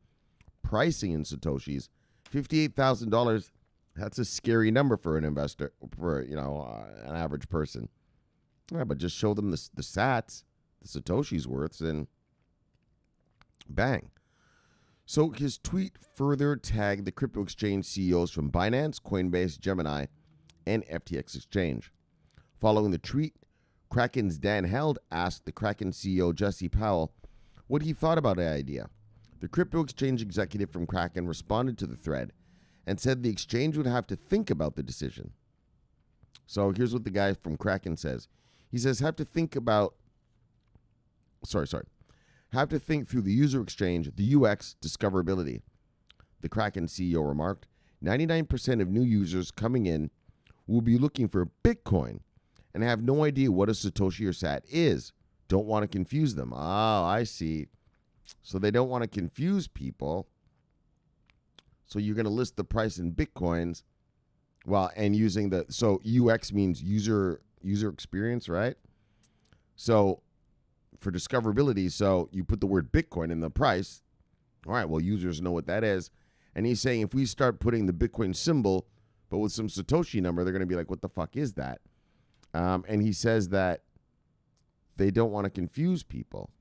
pricing in Satoshis. $58,000, that's a scary number for an investor, for, an average person. Yeah, but just show them the Sats, the Satoshi's worths, and bang. So his tweet further tagged the crypto exchange CEOs from Binance, Coinbase, Gemini, and FTX Exchange. Following the tweet, Kraken's Dan Held asked the Kraken CEO Jesse Powell what he thought about the idea. The crypto exchange executive from Kraken responded to the thread and said the exchange would have to think about the decision. So here's what the guy from Kraken says. He says, have to think through the user exchange, the UX, discoverability. The Kraken CEO remarked, 99% of new users coming in will be looking for Bitcoin and have no idea what a Satoshi or Sat is. Don't want to confuse them. Oh, I see. So they don't want to confuse people. So you're going to list the price in Bitcoins. Well, and using so UX means user experience, right? So for discoverability, so you put the word Bitcoin in the price. All right, well, users know what that is. And he's saying if we start putting the Bitcoin symbol, but with some Satoshi number, they're going to be like, what the fuck is that? And he says that they don't want to confuse people.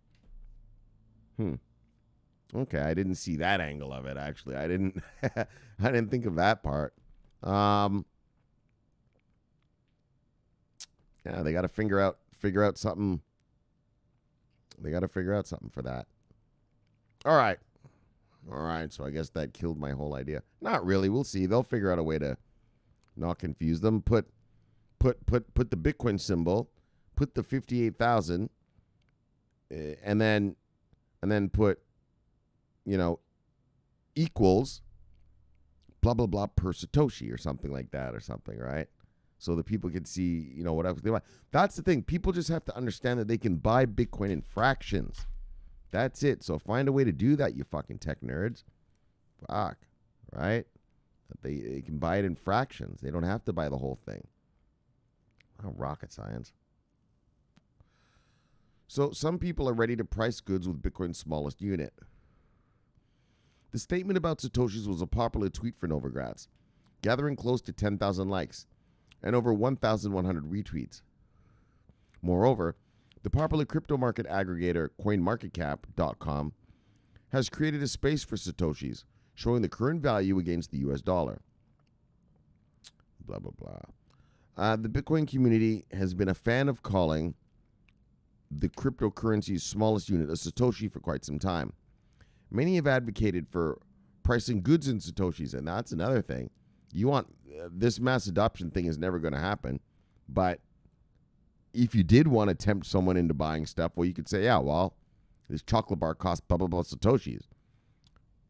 Okay, I didn't see that angle of it, actually. I didn't think of that part. Yeah, they got to figure out something. They got to figure out something for that. All right. So I guess that killed my whole idea. Not really. We'll see. They'll figure out a way to not confuse them. Put the Bitcoin symbol, put the 58,000, and then put, equals blah blah blah per Satoshi or something like that, right? So that people can see, what else they buy. That's the thing. People just have to understand that they can buy Bitcoin in fractions. That's it. So find a way to do that, you fucking tech nerds. Fuck, right? They can buy it in fractions. They don't have to buy the whole thing. Oh, rocket science. So some people are ready to price goods with Bitcoin's smallest unit. The statement about Satoshis was a popular tweet for Novogratz, gathering close to 10,000 likes and over 1,100 retweets. Moreover, the popular crypto market aggregator CoinMarketCap.com has created a space for Satoshis, showing the current value against the US dollar. Blah, blah, blah. The Bitcoin community has been a fan of calling the cryptocurrency's smallest unit a Satoshi for quite some time. Many have advocated for pricing goods in Satoshis, and that's another thing. You want this mass adoption thing is never going to happen, but if you did want to tempt someone into buying stuff, well, you could say, yeah, well, this chocolate bar costs blah, blah, blah Satoshis.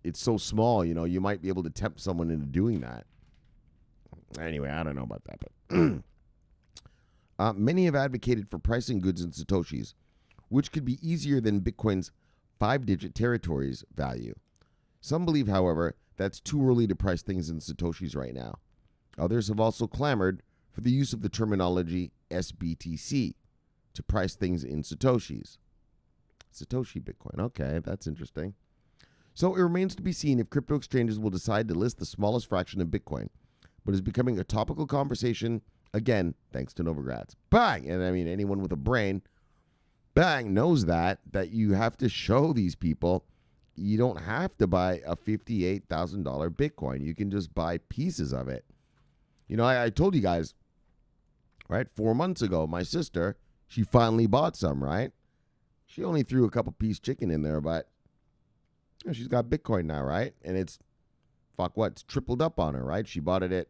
It's so small, you might be able to tempt someone into doing that. Anyway, I don't know about that, but many have advocated for pricing goods in Satoshis, which could be easier than Bitcoin's 5-digit territories value. Some believe, however, that's too early to price things in Satoshis right now. Others have also clamored for the use of the terminology SBTC to price things in Satoshis. Satoshi Bitcoin. Okay, that's interesting. So it remains to be seen if crypto exchanges will decide to list the smallest fraction of Bitcoin, but is becoming a topical conversation, again, thanks to Novogratz. Bang! And I mean, anyone with a brain, bang, knows that you have to show these people you don't have to buy a $58,000 Bitcoin. You can just buy pieces of it. I told you guys, right, 4 months ago, my sister, she finally bought some, right? She only threw a couple piece chicken in there, but she's got Bitcoin now, right? And it's tripled up on her, right? She bought it at,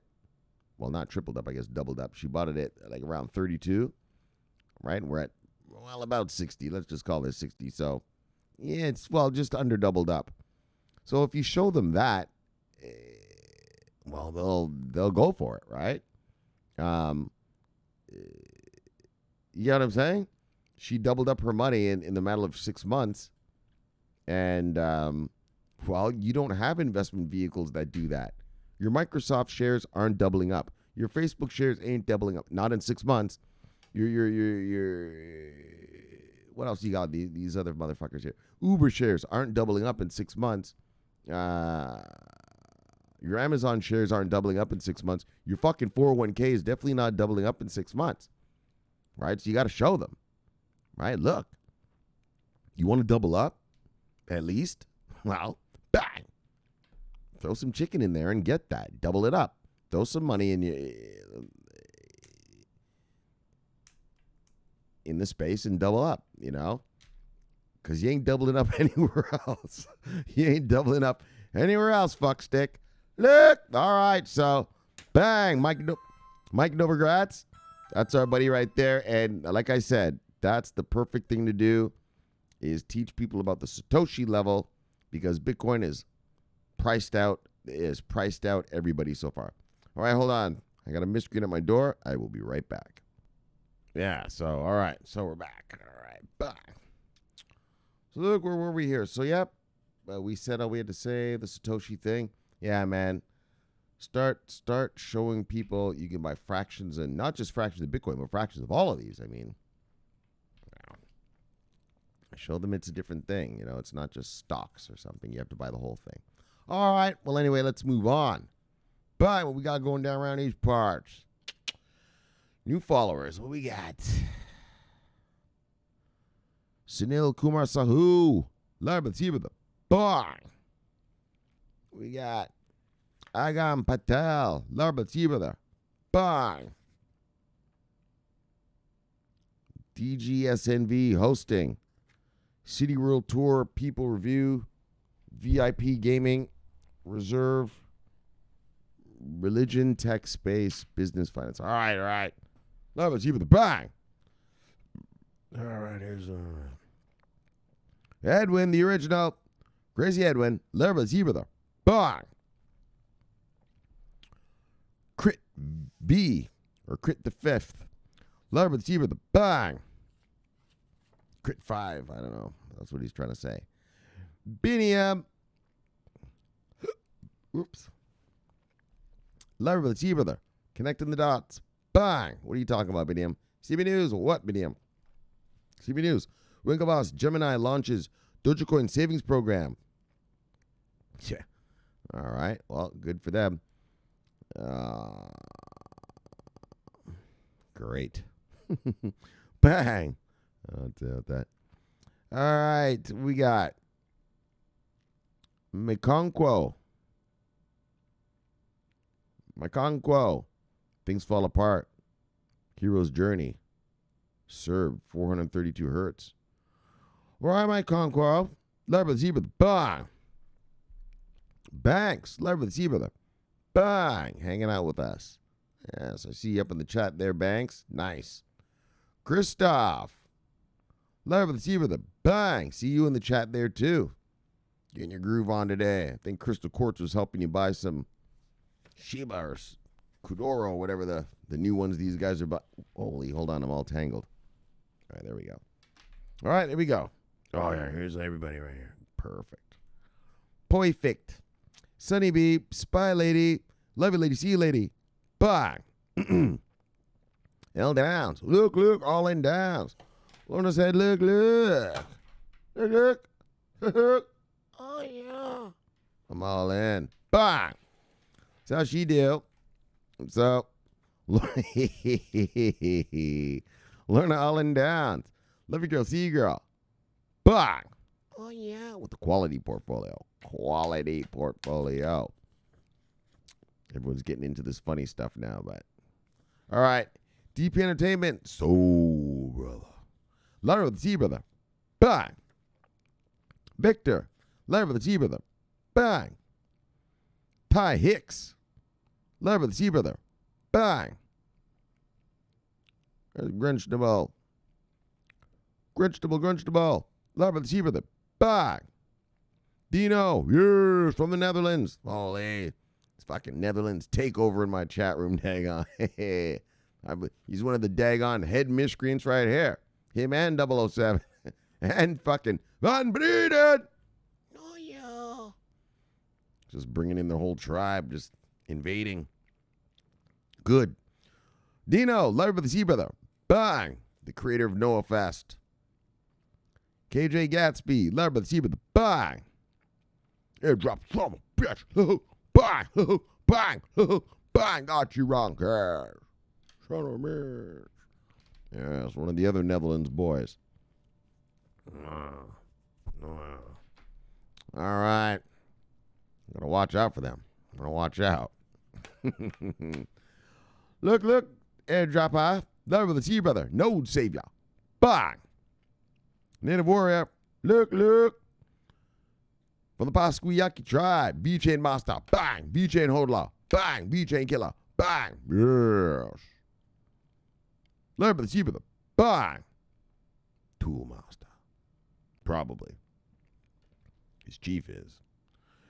well, not tripled up, I guess doubled up. She bought it at like around 32, right? And we're at, well, about 60. Let's just call this 60. So, yeah, it's, just under doubled up. So if you show them that, well, they'll go for it, right? You get what I'm saying? She doubled up her money in the matter of 6 months. And, well, you don't have investment vehicles that do that. Your Microsoft shares aren't doubling up. Your Facebook shares ain't doubling up. Not in 6 months. Your what else you got? These other motherfuckers here. Uber shares aren't doubling up in 6 months. Your Amazon shares aren't doubling up in 6 months. Your fucking 401k is definitely not doubling up in 6 months. Right? So you got to show them. Right? Look. You want to double up? At least? Well, bang. Throw some chicken in there and get that. Double it up. Throw some money in the space and double up, you know? Because you ain't doubling up anywhere else. You ain't doubling up anywhere else, fuckstick. Look. All right, so bang. Mike Novogratz. That's our buddy right there. And like I said, that's the perfect thing to do is teach people about the Satoshi level because Bitcoin is priced out everybody so far. All right, hold on. I got a miscreant at my door. I will be right back. Yeah, so, all right. So we're back. All right, back. So look, where were we here? So, yep, we said all we had to say, the Satoshi thing. Yeah, man. Start showing people you can buy fractions, and not just fractions of Bitcoin, but fractions of all of these. I mean, show them it's a different thing. You know, it's not just stocks or something. You have to buy the whole thing. All right. Well, anyway, let's move on. But what we got going down around these parts? New followers. What we got? Sunil Kumar Sahu. Larbathiba the Bang. We got Agam Patel. Larbathiba the Bang. DGSNV hosting. City World Tour, People Review, VIP Gaming, Reserve, Religion, Tech, Space, Business, Finance. All right. Love it. Keep the bang. All right, here's Edwin, the original. Crazy Edwin. Love it. Keep the bang. Crit V, or Crit the Fifth. Love it. Keep the bang. Crit 5, I don't know. That's what he's trying to say. Biniam. Oops. Larry, let's see, brother. Connecting the dots. Bang. What are you talking about, Biniam? CB News. What, Biniam? CB News. Winklevoss Gemini launches Dogecoin savings program. Yeah. All right. Well, good for them. Great. Bang. I'll tell that. All right, we got Mekonkwo. Things fall apart. Hero's journey. Served 432 hertz. Where am I, Conquo? Lever the zebra. Bang. Banks. Lever the zebra. Bang. Hanging out with us. Yes, I see you up in the chat there, Banks. Nice. Christoph. Lever the zebra. Bang. See you in the chat there, too. Getting your groove on today. I think Crystal Quartz was helping you buy some Shiba or Kudoro, whatever the new ones these guys are buying. Holy, hold on, I'm all tangled. All right, there we go. All right, there we go. Oh, yeah, here's everybody right here. Perfect. Perfect. Sunny Bee, Spy Lady, Lovey Lady, See Lady. Bang. L downs. Look, all in downs. Lorna said, look. Look. Oh, yeah. I'm all in. Bang. That's how she do. So, Lorna all in downs. Love your girl, see you girl. Bang. Oh, yeah. With the quality portfolio. Everyone's getting into this funny stuff now, but. All right. DP Entertainment. So, brother. Lara with the T, brother. Bang. Victor. Lara with the T, brother. Bang. Ty Hicks. Lara with the T, brother. Bang. Grunchtable. Lara with the T, brother. Bang. Dino. Yes, from the Netherlands. Holy. It's fucking Netherlands takeover in my chat room, daggone. He's one of the daggone head miscreants right here. Him and 007. And fucking Van Breeden. Oh, yeah. Just bringing in the whole tribe, just invading. Good. Dino, Larry with the Sea Brother. Bang. The creator of Noah Fest. KJ Gatsby, Larry with the Sea Brother. Bang. Airdrop, son of a bitch. Bang. Bang. Bang. Got you wrong. Son of a bitch. Yeah, it's one of the other Netherlands boys. All right. I'm going to watch out for them. I'm going to watch out. Look. Airdrop high. Love with the Sea Brother. Node Savior. Bang. Native Warrior. Look. From the Pasquiyaki tribe. V-Chain Master. Bang. V-Chain Hodler. Bang. V-Chain Killer. Bang. Yes. Love with the Sea Brother. Bang. Tool Master. Probably. His chief is.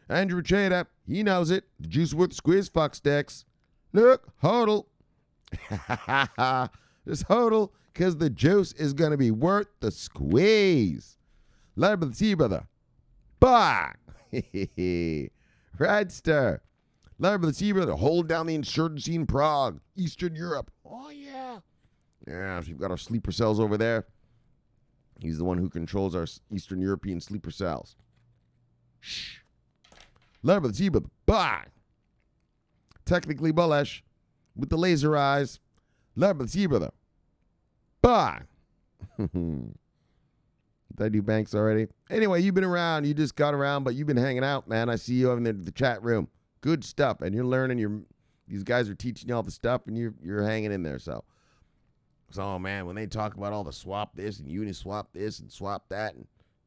Andrew Cheda, he knows it. The juice worth the squeeze, fuck sticks. Look, hodl. Just hodl, because the juice is going to be worth the squeeze. Love of the Sea Brother. Bah! Redster. Love of the Sea Brother. Hold down the insurgency in Prague, Eastern Europe. Oh, yeah. Yeah, so you've got our sleeper cells over there. He's the one who controls our Eastern European sleeper cells. Shh. Love of the Sea Brother. Bah! Technically bullish with the laser eyes. Love of the Sea Brother. Bah! Did I do banks already? Anyway, you've been around. You just got around, but you've been hanging out, man. I see you in the chat room. Good stuff. And you're learning. These guys are teaching you all the stuff, and you're hanging in there. So, man, when they talk about all the swap this and Uniswap this and swap that, and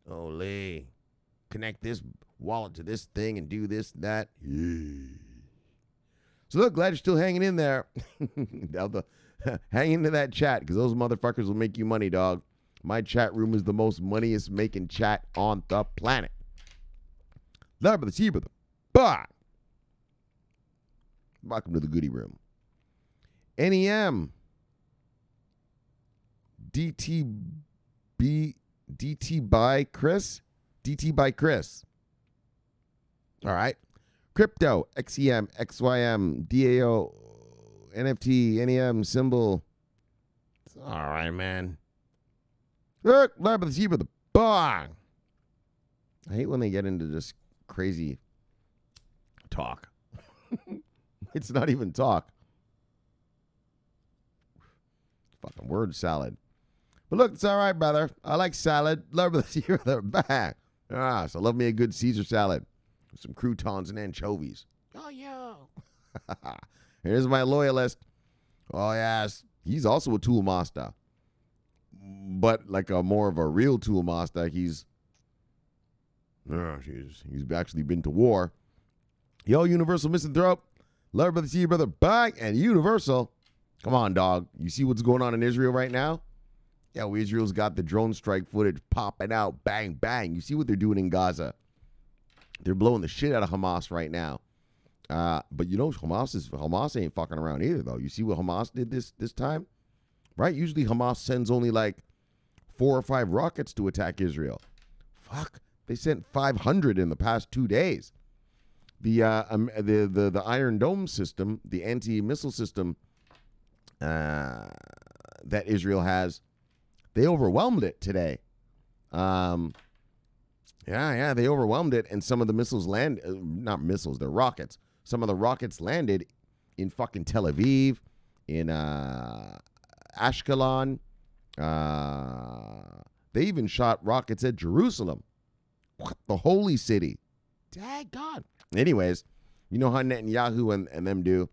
Ole, connect this wallet to this thing and do this and that. Yeah. So look, glad you're still hanging in there. Hang into that chat, because those motherfuckers will make you money, dog. My chat room is the most moneyest making chat on the planet. Love of the Sea Brother. Bye. Welcome to the goodie room. NEM. DT by Chris. All right. Crypto, XEM, XYM, DAO, NFT, NEM, symbol. All right, man. Look, Love of the Sea Brother. Bang. I hate when they get into just crazy talk. It's not even talk. Fucking word salad. But look, it's all right, brother. I like salad. Love of the Sea Brother. Bang. So love me a good Caesar salad. Some croutons and anchovies. Oh, yeah. Here's my loyalist. Oh, yes. He's also a tool master. But like more of a real tool master. He's actually been to war. Yo, Universal Misanthrope. Love of the Sea Brother. Bang. And Universal. Come on, dog. You see what's going on in Israel right now? Yo, Israel's got the drone strike footage popping out. Bang, bang. You see what they're doing in Gaza. They're blowing the shit out of Hamas right now. But you know, Hamas ain't fucking around either, though. You see what Hamas did this time? Right? Usually Hamas sends only like 4 or 5 rockets to attack Israel. Fuck. They sent 500 in the past 2 days. The Iron Dome system, the anti-missile system that Israel has, they overwhelmed it today. Yeah, they overwhelmed it, and some of the missiles not missiles, they're rockets. Some of the rockets landed in fucking Tel Aviv, in Ashkelon. They even shot rockets at Jerusalem. What? The holy city. Daggone. Anyways, you know how Netanyahu and them do?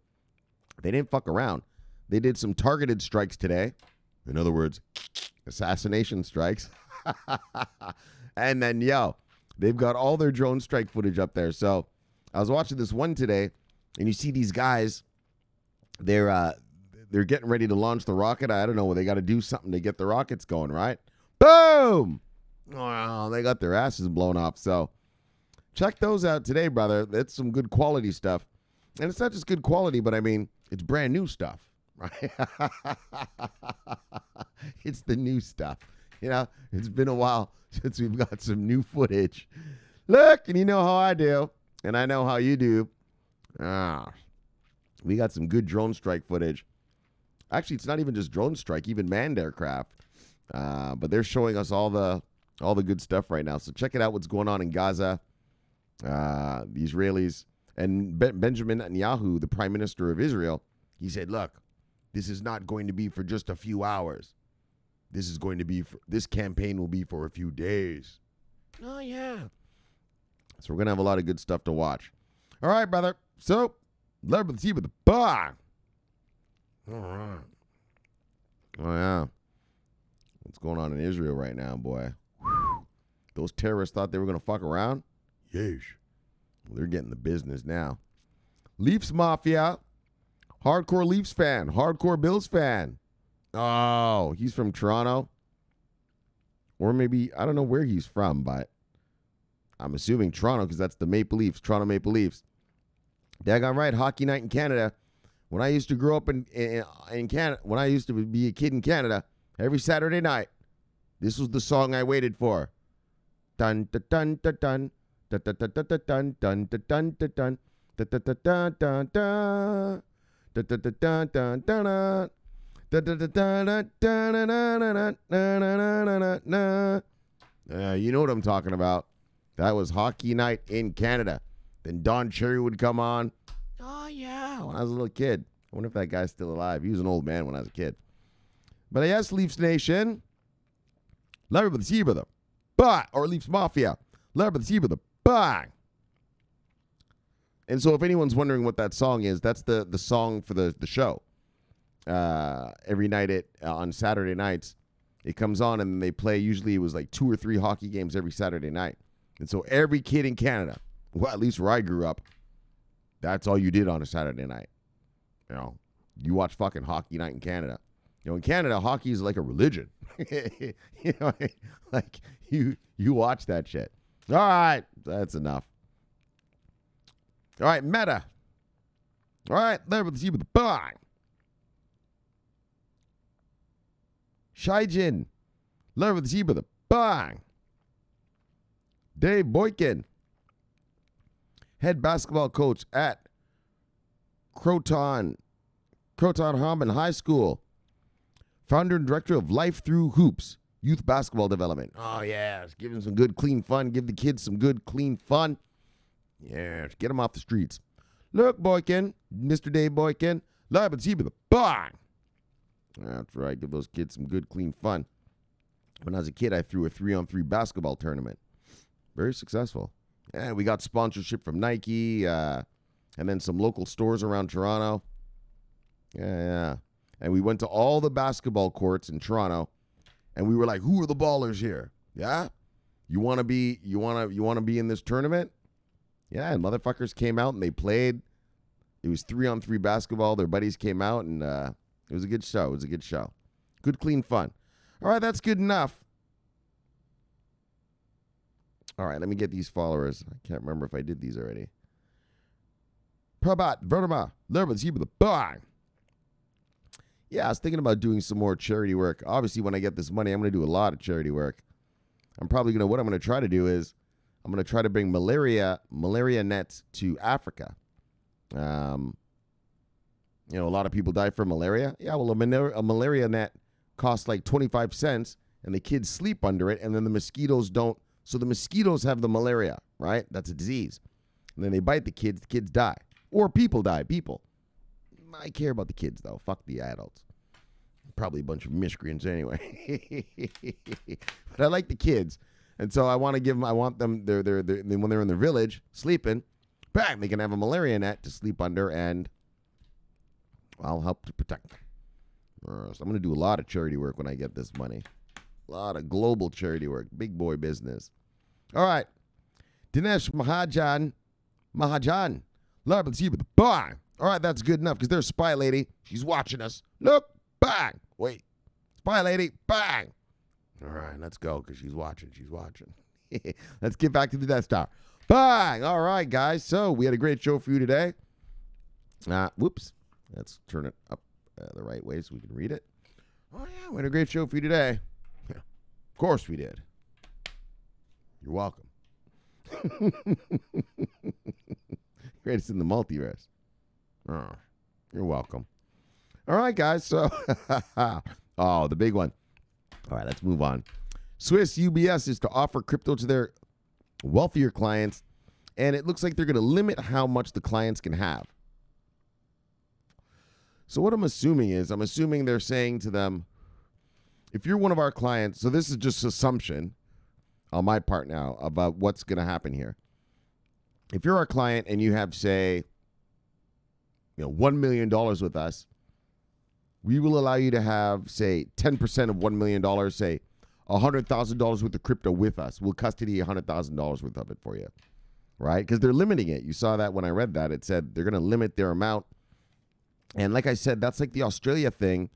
They didn't fuck around. They did some targeted strikes today. In other words, assassination strikes. And then, they've got all their drone strike footage up there. So I was watching this one today, and you see these guys, they're getting ready to launch the rocket. I don't know, they got to do something to get the rockets going, right? Boom! Oh, they got their asses blown off. So check those out today, brother. That's some good quality stuff. And it's not just good quality, but I mean, it's brand new stuff. right? It's the new stuff. You know, it's been a while since we've got some new footage. Look, and you know how I do, and I know how you do. We got some good drone strike footage. Actually, it's not even just drone strike, even manned aircraft. But they're showing us all the good stuff right now. So check it out, what's going on in Gaza. The Israelis and Benjamin Netanyahu, the prime minister of Israel, he said, look, this is not going to be for just a few hours. This campaign will be for a few days. Oh, yeah. So we're going to have a lot of good stuff to watch. All right, brother. So, let's see with the bar. All right. Oh, yeah. What's going on in Israel right now, boy? Whew. Those terrorists thought they were going to fuck around? Yeesh. Well, they're getting the business now. Leafs Mafia. Hardcore Leafs fan. Hardcore Bills fan. Oh, he's from Toronto. Or maybe, I don't know where he's from, but I'm assuming Toronto because that's the Maple Leafs, Toronto Maple Leafs. Daggone right, hockey night in Canada. When I used to grow up in Canada, when I used to be a kid in Canada, every Saturday night, this was the song I waited for. Dun dun dun dun dun dun dun dun dun dun dun dun dun dun dun dun dun you know what I'm talking about. That was hockey night in Canada. Then Don Cherry would come on. Oh, yeah. When I was a little kid. I wonder if that guy's still alive. He was an old man when I was a kid. But yes, Leafs Nation. Larry with the Sea Brother. Bang! Or Leafs Mafia. Larry with the Sea Brother. Bang! And so if anyone's wondering what that song is, that's the song for the show. Every night on Saturday nights, it comes on and they play. Usually it was like 2 or 3 hockey games every Saturday night. And so every kid in Canada, well, at least where I grew up, that's all you did on a Saturday night. You know, you watch fucking hockey night in Canada. You know, in Canada, hockey is like a religion. You know, like you watch that shit. All right, that's enough. All right, Meta. All right, there with the Z with the bang. Shaijin. There with the Z with the bang. Dave Boykin, head basketball coach at Croton Harmon High School, founder and director of Life Through Hoops, youth basketball development. Oh, yeah, give them some good, clean fun. Give the kids some good, clean fun. Yeah, get them off the streets. Look, Boykin, Mr. Dave Boykin, live and see with a bang. That's right, give those kids some good, clean fun. When I was a kid, I threw a 3-on-3 basketball tournament. Very successful. Yeah, we got sponsorship from Nike, and then some local stores around Toronto. Yeah. And we went to all the basketball courts in Toronto, and we were like, "Who are the ballers here? Yeah, you want to be in this tournament?" Yeah, and motherfuckers came out and they played. It was 3-on-3 basketball. Their buddies came out, and it was a good show. Good, clean fun. All right, that's good enough. All right, let me get these followers. I can't remember if I did these already. Prabat, Verma, Lerba, Zeba, the bang. Yeah, I was thinking about doing some more charity work. Obviously, when I get this money, I'm going to do a lot of charity work. What I'm going to try to do is I'm going to try to bring malaria nets to Africa. A lot of people die from malaria. Yeah, well, a malaria net costs like 25 cents, and the kids sleep under it, and then the mosquitoes don't. So the mosquitoes have the malaria, right? That's a disease. And then they bite the kids die. Or people die, I care about the kids, though. Fuck the adults. Probably a bunch of miscreants anyway. But I like the kids. And so I want them, when they're in their village, sleeping, bang, they can have a malaria net to sleep under, and I'll help to protect them. So I'm going to do a lot of charity work when I get this money. A lot of global charity work. Big boy business. All right. Dinesh Mahajan. Love and see with the bang. All right, that's good enough because there's Spy Lady. She's watching us. Look, bang. Wait. Spy Lady, bang. All right, let's go because she's watching. Let's get back to the Death Star. Bang. All right, guys. So we had a great show for you today. Whoops. Let's turn it up the right way so we can read it. Oh, yeah, we had a great show for you today. Yeah, of course we did. You're welcome. Greatest in the multiverse. Oh, you're welcome. All right, guys. So, the big one. All right, let's move on. Swiss UBS is to offer crypto to their wealthier clients, and it looks like they're going to limit how much the clients can have. So what I'm assuming they're saying to them, if you're one of our clients, so this is just assumption on my part now about what's going to happen here. If you're our client and you have, say, $1 million with us, we will allow you to have, say, 10% of $1 million, say, $100,000 worth of crypto with us. We'll custody $100,000 worth of it for you, right? Because they're limiting it. You saw that when I read that. It said they're going to limit their amount. And like I said, that's like the Australia thing,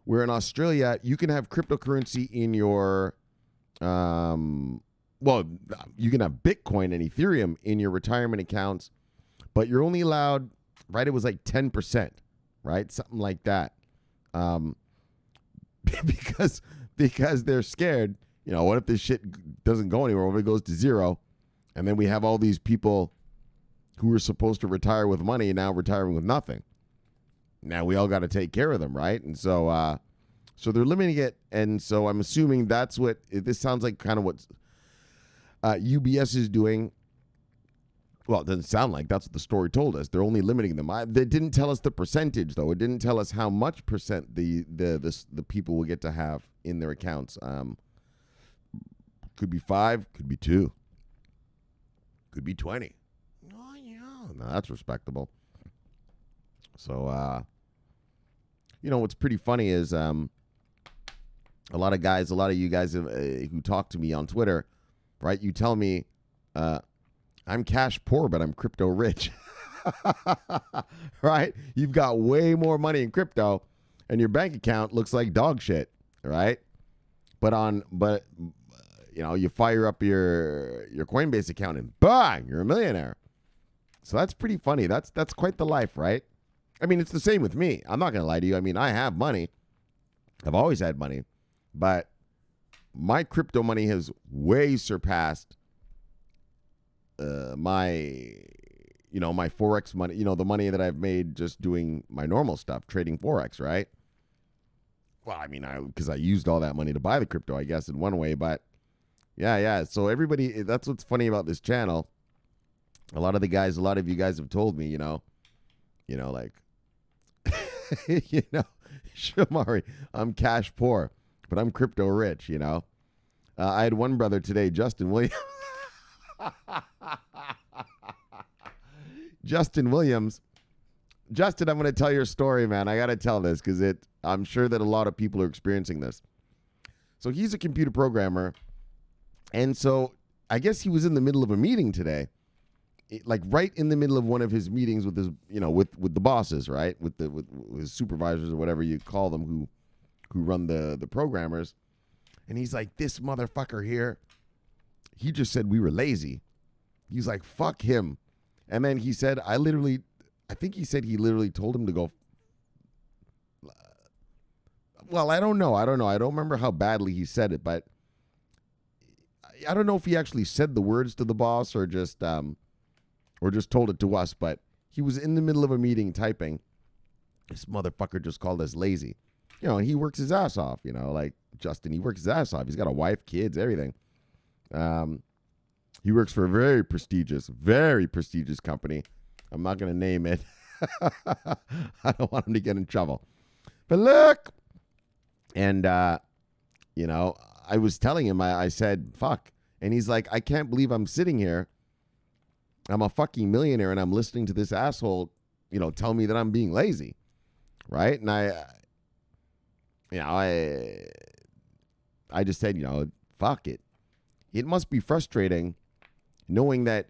where in Australia, you can have cryptocurrency in your, you can have Bitcoin and Ethereum in your retirement accounts, but you're only allowed, right? It was like 10%, right? Something like that. Because they're scared, what if this shit doesn't go anywhere? What if it goes to zero? And then we have all these people who were supposed to retire with money now retiring with nothing. Now we all got to take care of them, right? And so they're limiting it. And so I'm assuming that's what this sounds like, kind of what UBS is doing. Well, it doesn't sound like that's what the story told us. They're only limiting them. They didn't tell us the percentage, though. It didn't tell us how much percent the people will get to have in their accounts. Could be 5, could be 2, could be 20. Oh yeah, no, that's respectable. So, what's pretty funny is a lot of you guys who talk to me on Twitter, right? You tell me, I'm cash poor, but I'm crypto rich, right? You've got way more money in crypto and your bank account looks like dog shit, right? But you fire up your Coinbase account and bang, you're a millionaire. So that's pretty funny. That's quite the life, right? I mean, it's the same with me. I'm not going to lie to you. I mean, I have money. I've always had money, but my crypto money has way surpassed my Forex money, the money that I've made just doing my normal stuff, trading Forex, right? Well, I mean, because I used all that money to buy the crypto, I guess, in one way, but yeah. So everybody, that's what's funny about this channel. A lot of you guys have told me, like, Shomari, I'm cash poor, but I'm crypto rich, I had one brother today, Justin Williams. Justin, I'm going to tell your story, man. I got to tell this because I'm sure that a lot of people are experiencing this. So he's a computer programmer. And so I guess he was in the middle of a meeting today, like right in the middle of one of his meetings with his, with the bosses, right? With his supervisors or whatever you call them who run the programmers. And he's like, this motherfucker here, he just said we were lazy. He's like, fuck him. And then he said, I think he said he literally told him to go. Well, I don't know. I don't remember how badly he said it, but I don't know if he actually said the words to the boss or just told it to us, but he was in the middle of a meeting typing. This motherfucker just called us lazy. And he works his ass off, like Justin, he works his ass off. He's got a wife, kids, everything. He works for a very prestigious company. I'm not going to name it. I don't want him to get in trouble. But look, and, I was telling him, I said, fuck. And he's like, I can't believe I'm sitting here. I'm a fucking millionaire and I'm listening to this asshole, tell me that I'm being lazy. Right. And I just said, fuck it. It must be frustrating knowing that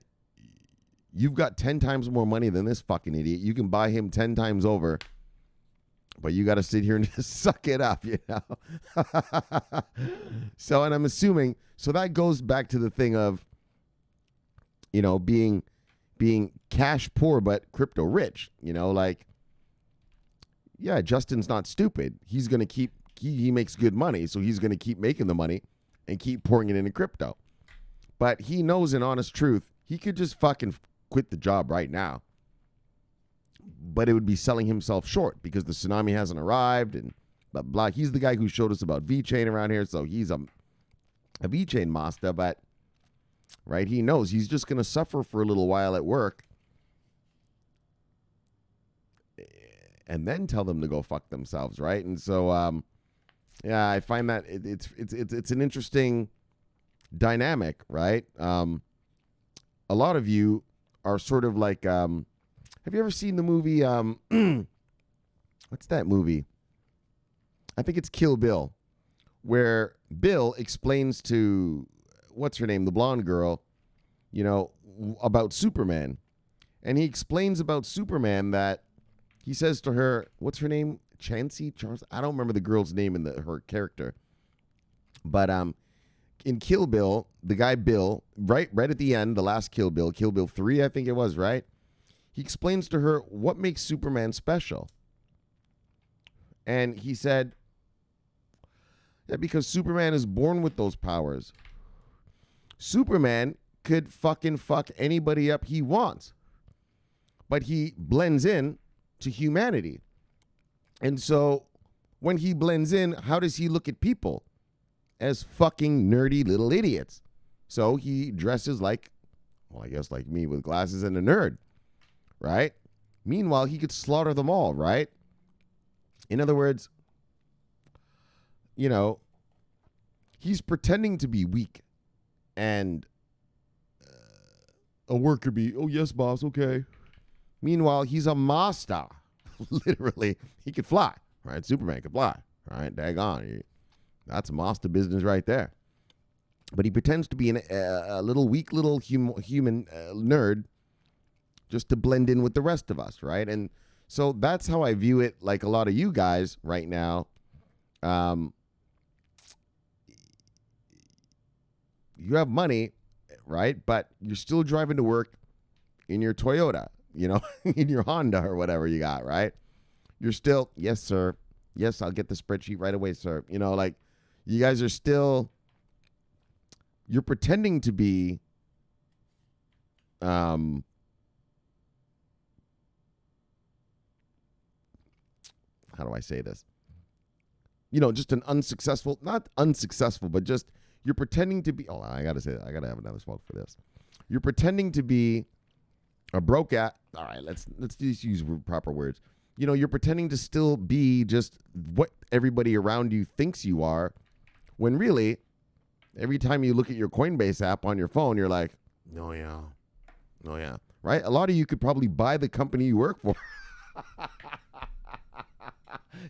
you've got 10 times more money than this fucking idiot. You can buy him 10 times over, but you got to sit here and just suck it up, So, and I'm assuming, so that goes back to the thing of, being cash poor, but crypto rich, yeah, Justin's not stupid. He's going to keep, he makes good money, so he's going to keep making the money and keep pouring it into crypto. But he knows, in honest truth, he could just fucking quit the job right now. But it would be selling himself short because the tsunami hasn't arrived and blah, blah. He's the guy who showed us about VeChain around here, so he's a VeChain master, but, right, he knows he's just going to suffer for a little while at work and then tell them to go fuck themselves, right? And so, yeah, I find that it's an interesting dynamic, right? A lot of you are sort of like, have you ever seen the movie, what's that movie? I think it's Kill Bill, where Bill explains to, what's her name, the blonde girl, you know, about Superman. And he explains about Superman that he says to her, what's her name? Chancey? Charles? I don't remember the girl's name in her character. But in Kill Bill, the guy Bill, right at the end, the last Kill Bill 3, I think it was, right? He explains to her what makes Superman special. And he said that because Superman is born with those powers. Superman could fucking fuck anybody up he wants. But he blends in to humanity. And so when he blends in, how does he look at people? As fucking nerdy little idiots. So he dresses like, well, I guess like me with glasses and a nerd, right? Meanwhile, he could slaughter them all, right? In other words, you know, he's pretending to be weak and a worker bee. Oh, yes, boss. Okay. Meanwhile, he's a master. Literally, he could fly, right? Superman could fly, right? Daggone. That's a master business right there. But he pretends to be a little weak little human nerd just to blend in with the rest of us, right? And so that's how I view it, like a lot of you guys right now. You have money, right? But you're still driving to work in your Toyota, you know, in your Honda or whatever you got, right? You're still, yes, sir. Yes, I'll get the spreadsheet right away, sir. You know, like you guys are still, you're pretending to be, how do I say this? You know, just an unsuccessful, not unsuccessful, but just you're pretending to be, oh, I got to say that. I got to have another smoke for this. You're pretending to be a broke at, all right, let's just use proper words. You know, you're pretending to still be just what everybody around you thinks you are, when really, every time you look at your Coinbase app on your phone, you're like, oh yeah, right? A lot of you could probably buy the company you work for.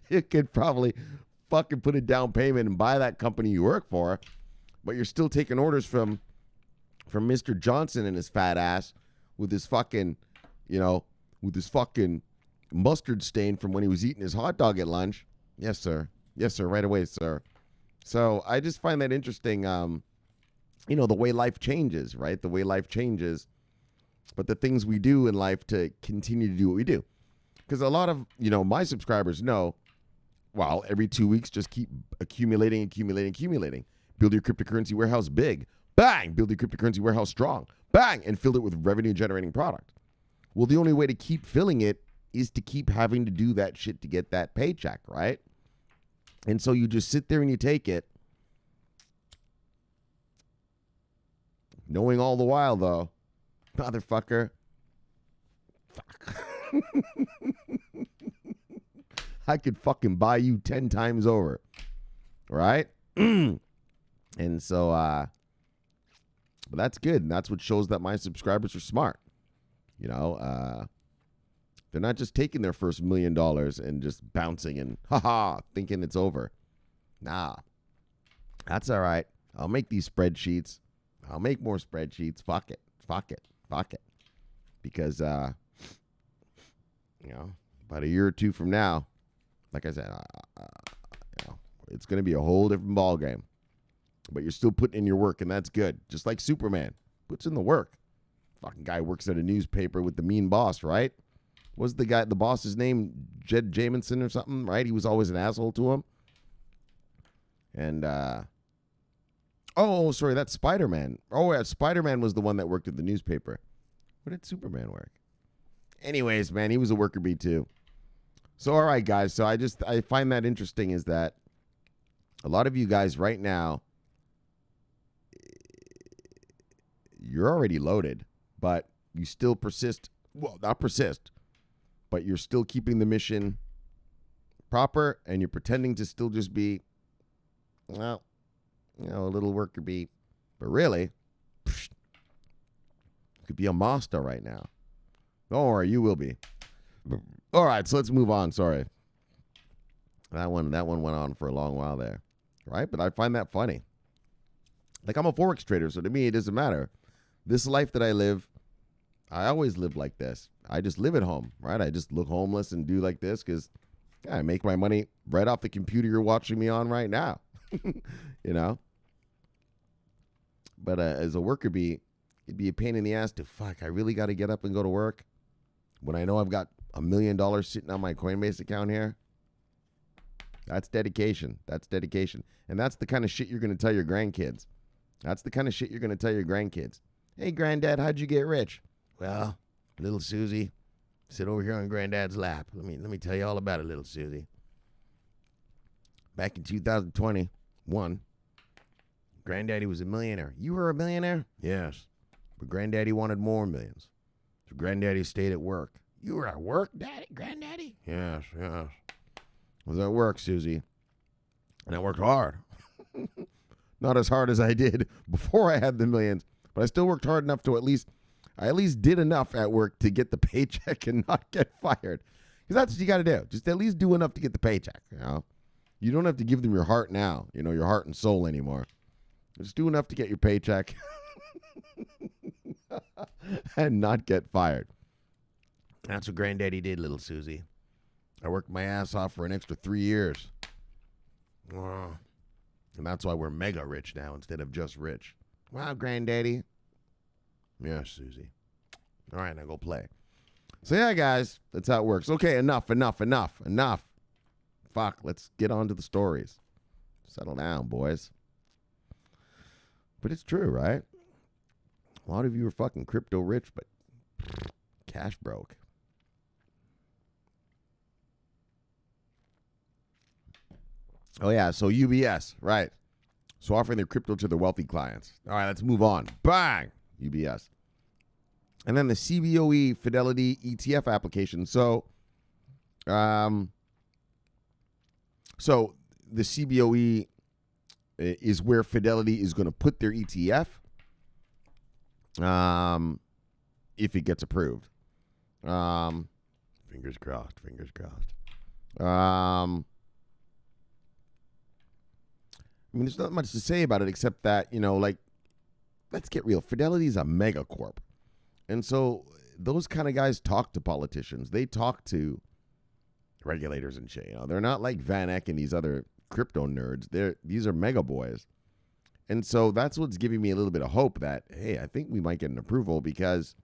You could probably fucking put a down payment and buy that company you work for, but you're still taking orders from Mr. Johnson and his fat ass with his fucking, you know, with his fucking mustard stain from when he was eating his hot dog at lunch. Yes, sir. Yes, sir. Right away, sir. So I just find that interesting, you know, the way life changes, right? The way life changes, but the things we do in life to continue to do what we do. Because a lot of, you know, my subscribers know, well, every 2 weeks, just keep accumulating. Build your cryptocurrency warehouse big. Bang! Build your cryptocurrency warehouse strong. Bang! And fill it with revenue-generating product. Well, the only way to keep filling it is to keep having to do that shit to get that paycheck, right? And so you just sit there and you take it, knowing all the while, though, motherfucker, fuck. I could fucking buy you 10 times over, right? And so, but that's good. And that's what shows that my subscribers are smart. You know, they're not just taking their first $1 million and just bouncing and thinking it's over. Nah, that's all right. I'll make these spreadsheets. I'll make more spreadsheets. Fuck it. Because, you know, about a year or two from now, like I said, you know, it's going to be a whole different ball game. But you're still putting in your work, and that's good. Just like Superman puts in the work. Fucking guy works at a newspaper with the mean boss, right? was the boss's name? Jed Jamison or something, right? He was always an asshole to him. And, sorry, that's Spider-Man. Oh, yeah, Spider-Man was the one that worked at the newspaper. Where did Superman work? Anyways, man, he was a worker bee too. So, all right, guys. So I find that interesting is that a lot of you guys right now, you're already loaded, but you still persist. Well, not persist, but you're still keeping the mission proper, and you're pretending to still just be, well, a little worker bee. But really, you could be a master right now. Don't worry, you will be. All right, so let's move on. Sorry. That one went on for a long while there. Right? But I find that funny. Like, I'm a Forex trader, so to me, it doesn't matter. This life that I live, I always live like this. I just live at home, right? I just look homeless and do like this because I make my money right off the computer you're watching me on right now. You know? But as a worker bee, it'd be a pain in the ass to, I really got to get up and go to work when I know I've got $1 million sitting on my Coinbase account here. That's dedication. That's dedication. And that's the kind of shit you're going to tell your grandkids. That's the kind of shit you're going to tell your grandkids. Hey, Granddad, how'd you get rich? Well, little Susie, sit over here on Granddad's lap. Let me tell you all about it, little Susie. Back in 2021, Granddaddy was a millionaire. You were a millionaire? Yes. But Granddaddy wanted more millions. So Granddaddy stayed at work. You were at work, Daddy, Granddaddy? Yes. I was at work, Susie. And I worked hard. Not as hard as I did before I had the millions. But I still worked hard enough to at least did enough at work to get the paycheck and not get fired. Because that's what you got to do. Just at least do enough to get the paycheck, you know. You don't have to give them your heart now, your heart and soul anymore. Just do enough to get your paycheck and not get fired. That's what Granddaddy did, little Susie. I worked my ass off for an extra 3 years. And that's why we're mega rich now instead of just rich. Wow, Granddaddy. Yes, Susie. All right, now go play. So, yeah, guys, that's how it works. Okay, enough. Fuck, let's get on to the stories. Settle down, boys. But it's true, right? A lot of you are fucking crypto rich, but cash broke. Oh, yeah, so UBS, right. So offering their crypto to their wealthy clients. All right, let's move on. Bang! UBS. And then the CBOE Fidelity ETF application. So the CBOE is where Fidelity is going to put their ETF if it gets approved. Fingers crossed. I mean, there's not much to say about it except that, let's get real. Fidelity is a mega corp. And so those kind of guys talk to politicians. They talk to regulators and shit. They're not like Van Eck and these other crypto nerds. These are mega boys. And so that's what's giving me a little bit of hope that, hey, I think we might get an approval because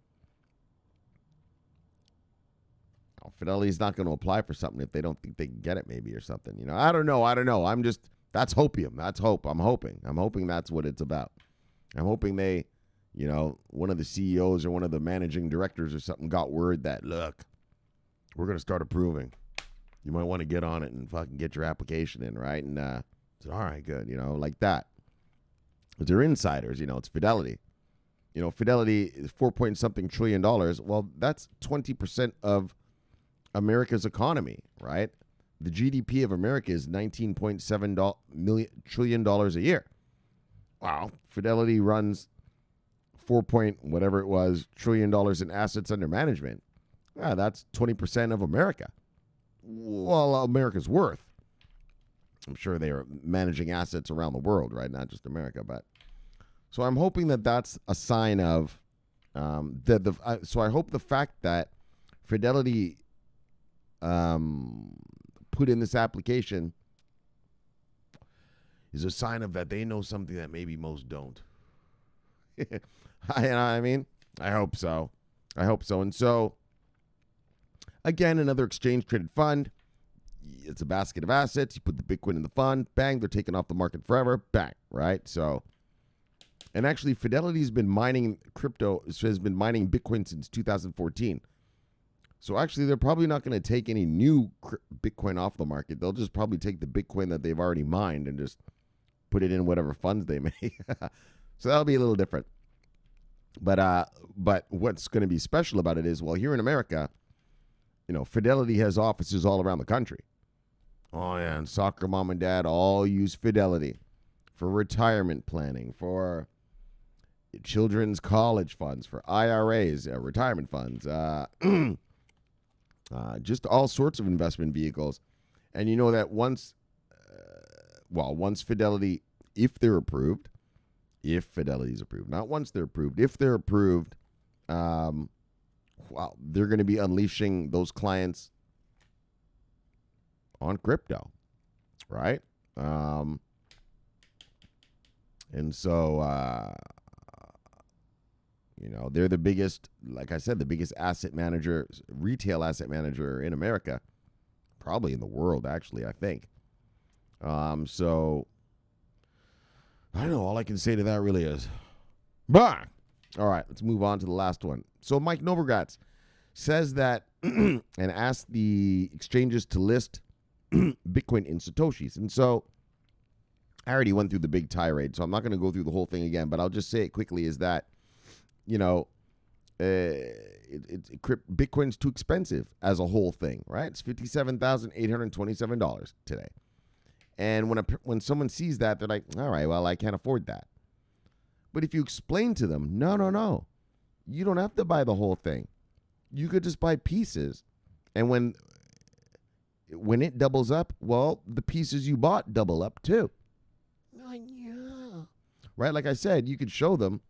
Fidelity's not going to apply for something if they don't think they can get it maybe or something. I don't know. That's hopium. That's hope. I'm hoping that's what it's about. I'm hoping they, one of the CEOs or one of the managing directors or something got word that, look, we're going to start approving. You might want to get on it and fucking get your application in, right? And said, all right, good, like that. But they're insiders, it's Fidelity. Fidelity is $4-point-something trillion. Well, that's 20% of America's economy, right? The GDP of America is $19.7 trillion a year. Wow. Fidelity runs whatever it was, trillion dollars in assets under management. That's 20% of America. Well, America's worth. I'm sure they are managing assets around the world, right? Not just America, but so I'm hoping that that's a sign of so I hope the fact that Fidelity put in this application is a sign of that they know something that maybe most don't. You know what I mean? I hope so. And so Again, another exchange-traded fund. It's a basket of assets. You put the Bitcoin in the fund. Bang, they're taken off the market forever. Bang, right? So, and actually, Fidelity's been mining crypto, has been mining Bitcoin since 2014. So actually, they're probably not going to take any new Bitcoin off the market. They'll just probably take the Bitcoin that they've already mined and just put it in whatever funds they make. So that'll be a little different. But what's going to be special about it is, well, here in America, Fidelity has offices all around the country. Oh, yeah, and soccer mom and dad all use Fidelity for retirement planning, for children's college funds, for IRAs, retirement funds, just all sorts of investment vehicles. And you know that once Fidelity, if Fidelity's approved, not once they're approved, if they're approved, they're going to be unleashing those clients on crypto, right? And so, they're the biggest, like I said, the biggest asset manager, retail asset manager in America, probably in the world, actually, I think. So, I don't know. All I can say to that really is, bah! All right, let's move on to the last one. So, Mike Novogratz says that and asked the exchanges to list Bitcoin in Satoshis. And so, I already went through the big tirade, so I'm not going to go through the whole thing again, but I'll just say it quickly is that, Bitcoin's too expensive as a whole thing, right? It's $57,827 today. And when someone sees that, they're like, all right, well, I can't afford that. But if you explain to them, no, you don't have to buy the whole thing. You could just buy pieces. And when it doubles up, well, the pieces you bought double up too. Oh, yeah. Right? Like I said, you could show them,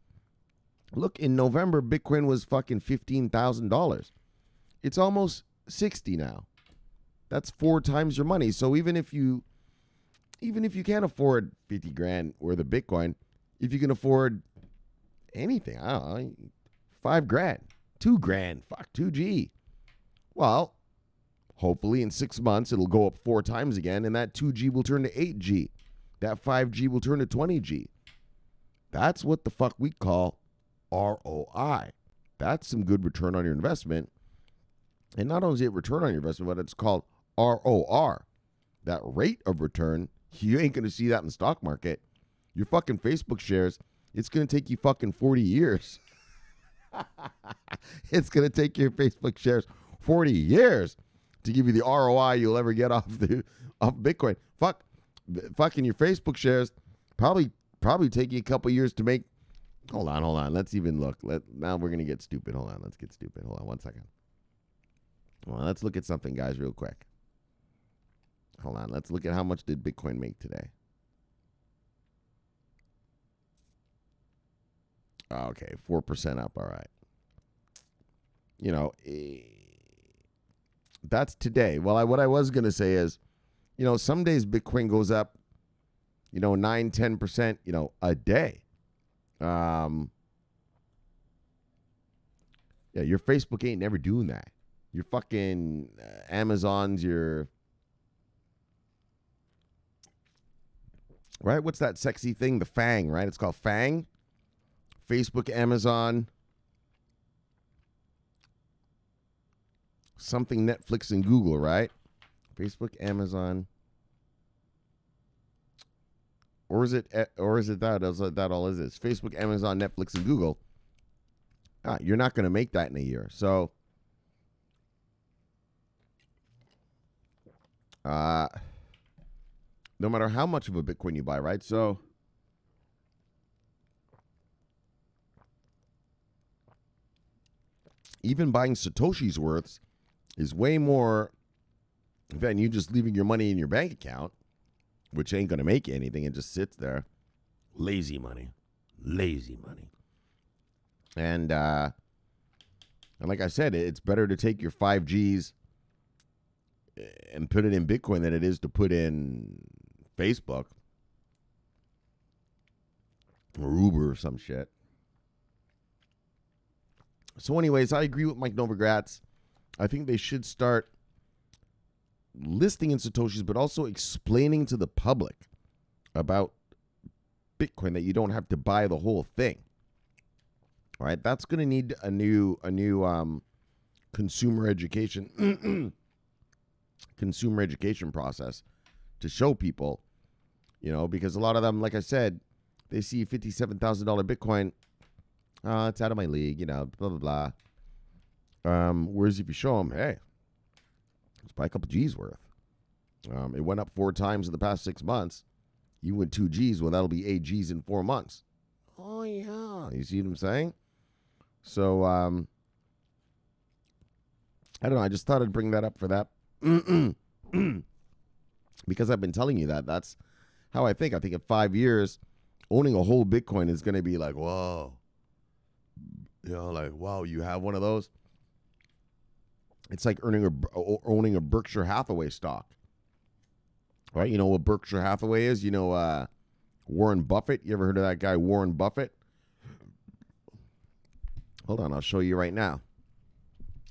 look, in November, Bitcoin was fucking $15,000. It's almost 60 now. That's 4 times your money. So even if you can't afford 50 grand worth of Bitcoin, if you can afford anything, I don't know, 5 grand, 2 grand, fuck, 2G. Well, hopefully in 6 months, it'll go up 4 times again, and that 2G will turn to 8G. That 5G will turn to 20G. That's what the fuck we call ROI. That's some good return on your investment. And not only is it return on your investment, but it's called ROR. That rate of return, you ain't going to see that in the stock market. Your fucking Facebook shares, it's going to take you fucking 40 years. It's going to take your Facebook shares 40 years to give you the ROI you'll ever get off Bitcoin. Fucking your Facebook shares probably take you a couple years to make. Hold on. Let's even look. Now we're going to get stupid. Hold on. Let's get stupid. Hold on 1 second. Well, let's look at something, guys, real quick. Hold on. Let's look at how much did Bitcoin make today. Okay, 4% up. All right. That's today. Well, what I was going to say is, some days Bitcoin goes up, 9, 10%, a day. Yeah, your Facebook ain't never doing that. Your fucking Amazon's, right? What's that sexy thing? The FANG, right? It's called FANG. Facebook, Amazon, something Netflix and Google, right? Facebook, Amazon. Or is it that? Is that all is it? It's Facebook, Amazon, Netflix, and Google. You're not going to make that in a year. So, no matter how much of a Bitcoin you buy, right? So, even buying Satoshi's worth is way more than you just leaving your money in your bank account, which ain't going to make you anything. It just sits there. Lazy money. And like I said, it's better to take your 5Gs and put it in Bitcoin than it is to put in Facebook or Uber or some shit. So anyways, I agree with Mike Novogratz. I think they should start listing in Satoshis, but also explaining to the public about Bitcoin, that you don't have to buy the whole thing. All right, that's going to need a new consumer education process to show people, because a lot of them, like I said, they see $57,000 Bitcoin. It's out of my league, blah, blah, blah. Whereas if you show them, hey, it's probably a couple G's worth. It went up 4 times in the past 6 months. You went 2 G's, well, that'll be 8 G's in 4 months. Oh, yeah. You see what I'm saying? So, I don't know. I just thought I'd bring that up for that. Because I've been telling you that. That's how I think. I think in 5 years, owning a whole Bitcoin is going to be like, whoa. Like, wow, you have one of those? It's like owning a Berkshire Hathaway stock. Right? You know what Berkshire Hathaway is? Warren Buffett. You ever heard of that guy, Warren Buffett? Hold on, I'll show you right now.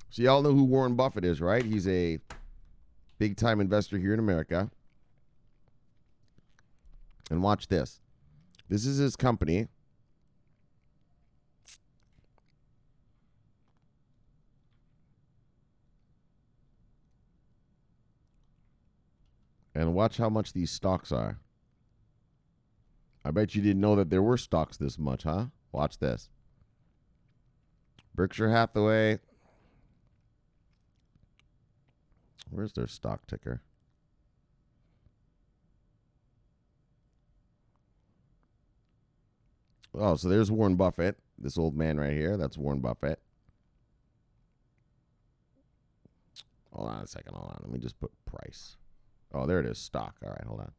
So y'all know who Warren Buffett is, right? He's a big-time investor here in America. And watch this. This is his company. And watch how much these stocks are. I bet you didn't know that there were stocks this much, huh? Watch this. Berkshire Hathaway. Where's their stock ticker? Oh, so there's Warren Buffett. This old man right here. That's Warren Buffett. Hold on a second. Hold on. Let me just put price. Oh, there it is. Stock. All right, hold on.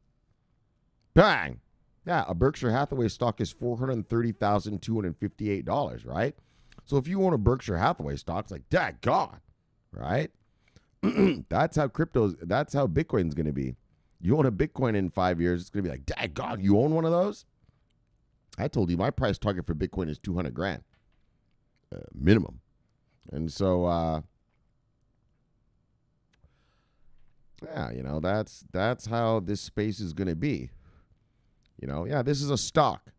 Bang! Yeah, a Berkshire Hathaway stock is $430,258, right? So if you own a Berkshire Hathaway stock, it's like, daggone, right? That's how Bitcoin's going to be. You own a Bitcoin in 5 years, it's going to be like, daggone, you own one of those? I told you my price target for Bitcoin is 200 grand minimum. And so, yeah, that's how this space is going to be. Yeah, this is a stock.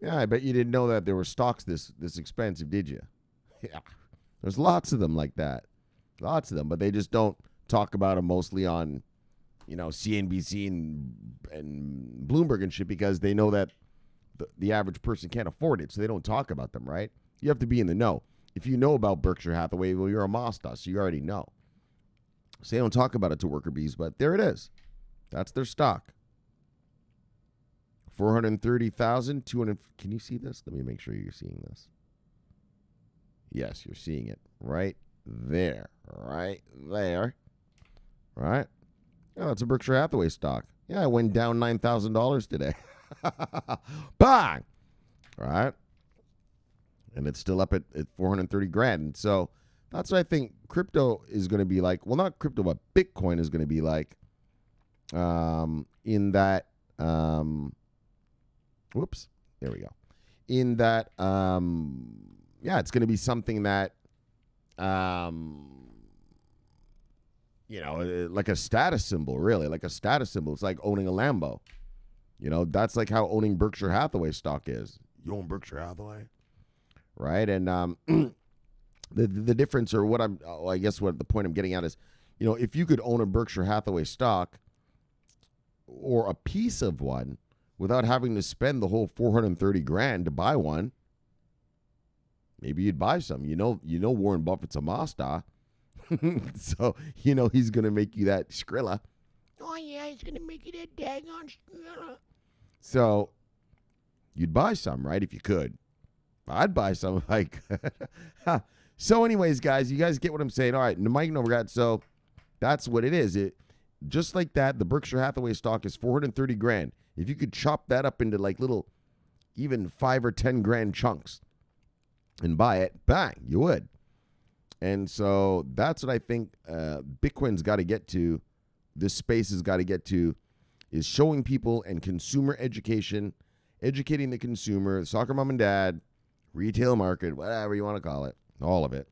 Yeah, I bet you didn't know that there were stocks this expensive, did you? Yeah, there's lots of them like that. Lots of them, but they just don't talk about them mostly on, CNBC and Bloomberg and shit, because they know that the average person can't afford it, so they don't talk about them, right? You have to be in the know. If you know about Berkshire Hathaway, well, you're a Mazda, so you already know. So they don't talk about it to worker bees, but there it is. That's their stock. 430,200. Can you see this? Let me make sure you're seeing this. Yes, you're seeing it right there. Right there. Right? Yeah, that's a Berkshire Hathaway stock. Yeah, it went down $9,000 today. Bang! Right? And it's still up at 430 grand. And so that's what I think crypto is going to be like. Well, not crypto, but Bitcoin is going to be like in that whoops, there we go. In that, it's going to be something that, like a status symbol, really, like a status symbol. It's like owning a Lambo. That's like how owning Berkshire Hathaway stock is. You own Berkshire Hathaway, right? And the difference, or what what the point I'm getting at is, if you could own a Berkshire Hathaway stock or a piece of one, without having to spend the whole 430 grand to buy one, maybe you'd buy some. Warren Buffett's a Mazda. So, he's going to make you that Skrilla. Oh, yeah, he's going to make you that daggone Skrilla. So, you'd buy some, right, if you could. I'd buy some if I could. So, anyways, guys, you guys get what I'm saying. All right, Mike Novogratz, so that's what it is. Just like that, the Berkshire Hathaway stock is 430 grand. If you could chop that up into like little, even 5 or 10 grand chunks and buy it, bang, you would. And so that's what I think Bitcoin's got to get to. This space has got to get to, is showing people and consumer education, educating the consumer, soccer mom and dad, retail market, whatever you want to call it, all of it,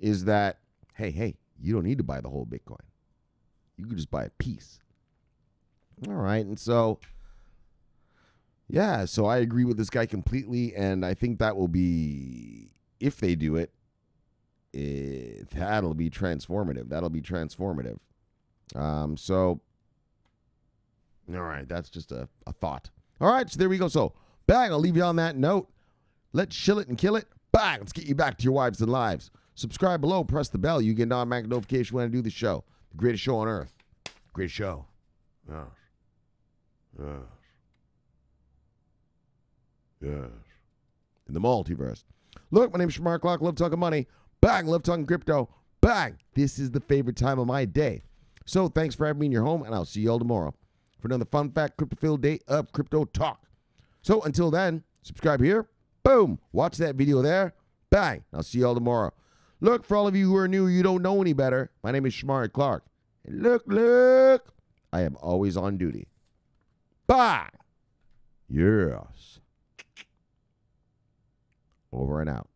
is that hey, you don't need to buy the whole Bitcoin. You could just buy a piece. All right. And so, yeah, so I agree with this guy completely. And I think that will be, if they do it, that'll be transformative. That'll be transformative. So, all right, that's just a thought. All right, so there we go. So, bang, I'll leave you on that note. Let's chill it and kill it. Bang, let's get you back to your wives and lives. Subscribe below, press the bell. You get an automatic notification when I do the show. The greatest show on earth. Greatest show. Yes. Yes. Yes. In the multiverse. Look, my name's Shomari Clarke. Love talking money. Bang, love talking crypto. Bang. This is the favorite time of my day. So thanks for having me in your home, and I'll see you all tomorrow for another fun fact, crypto-filled day of crypto talk. So until then, subscribe here. Boom. Watch that video there. Bang. I'll see you all tomorrow. Look, for all of you who are new, you don't know any better, my name is Shomari Clarke. And look, I am always on duty. Bye. Yes. Over and out.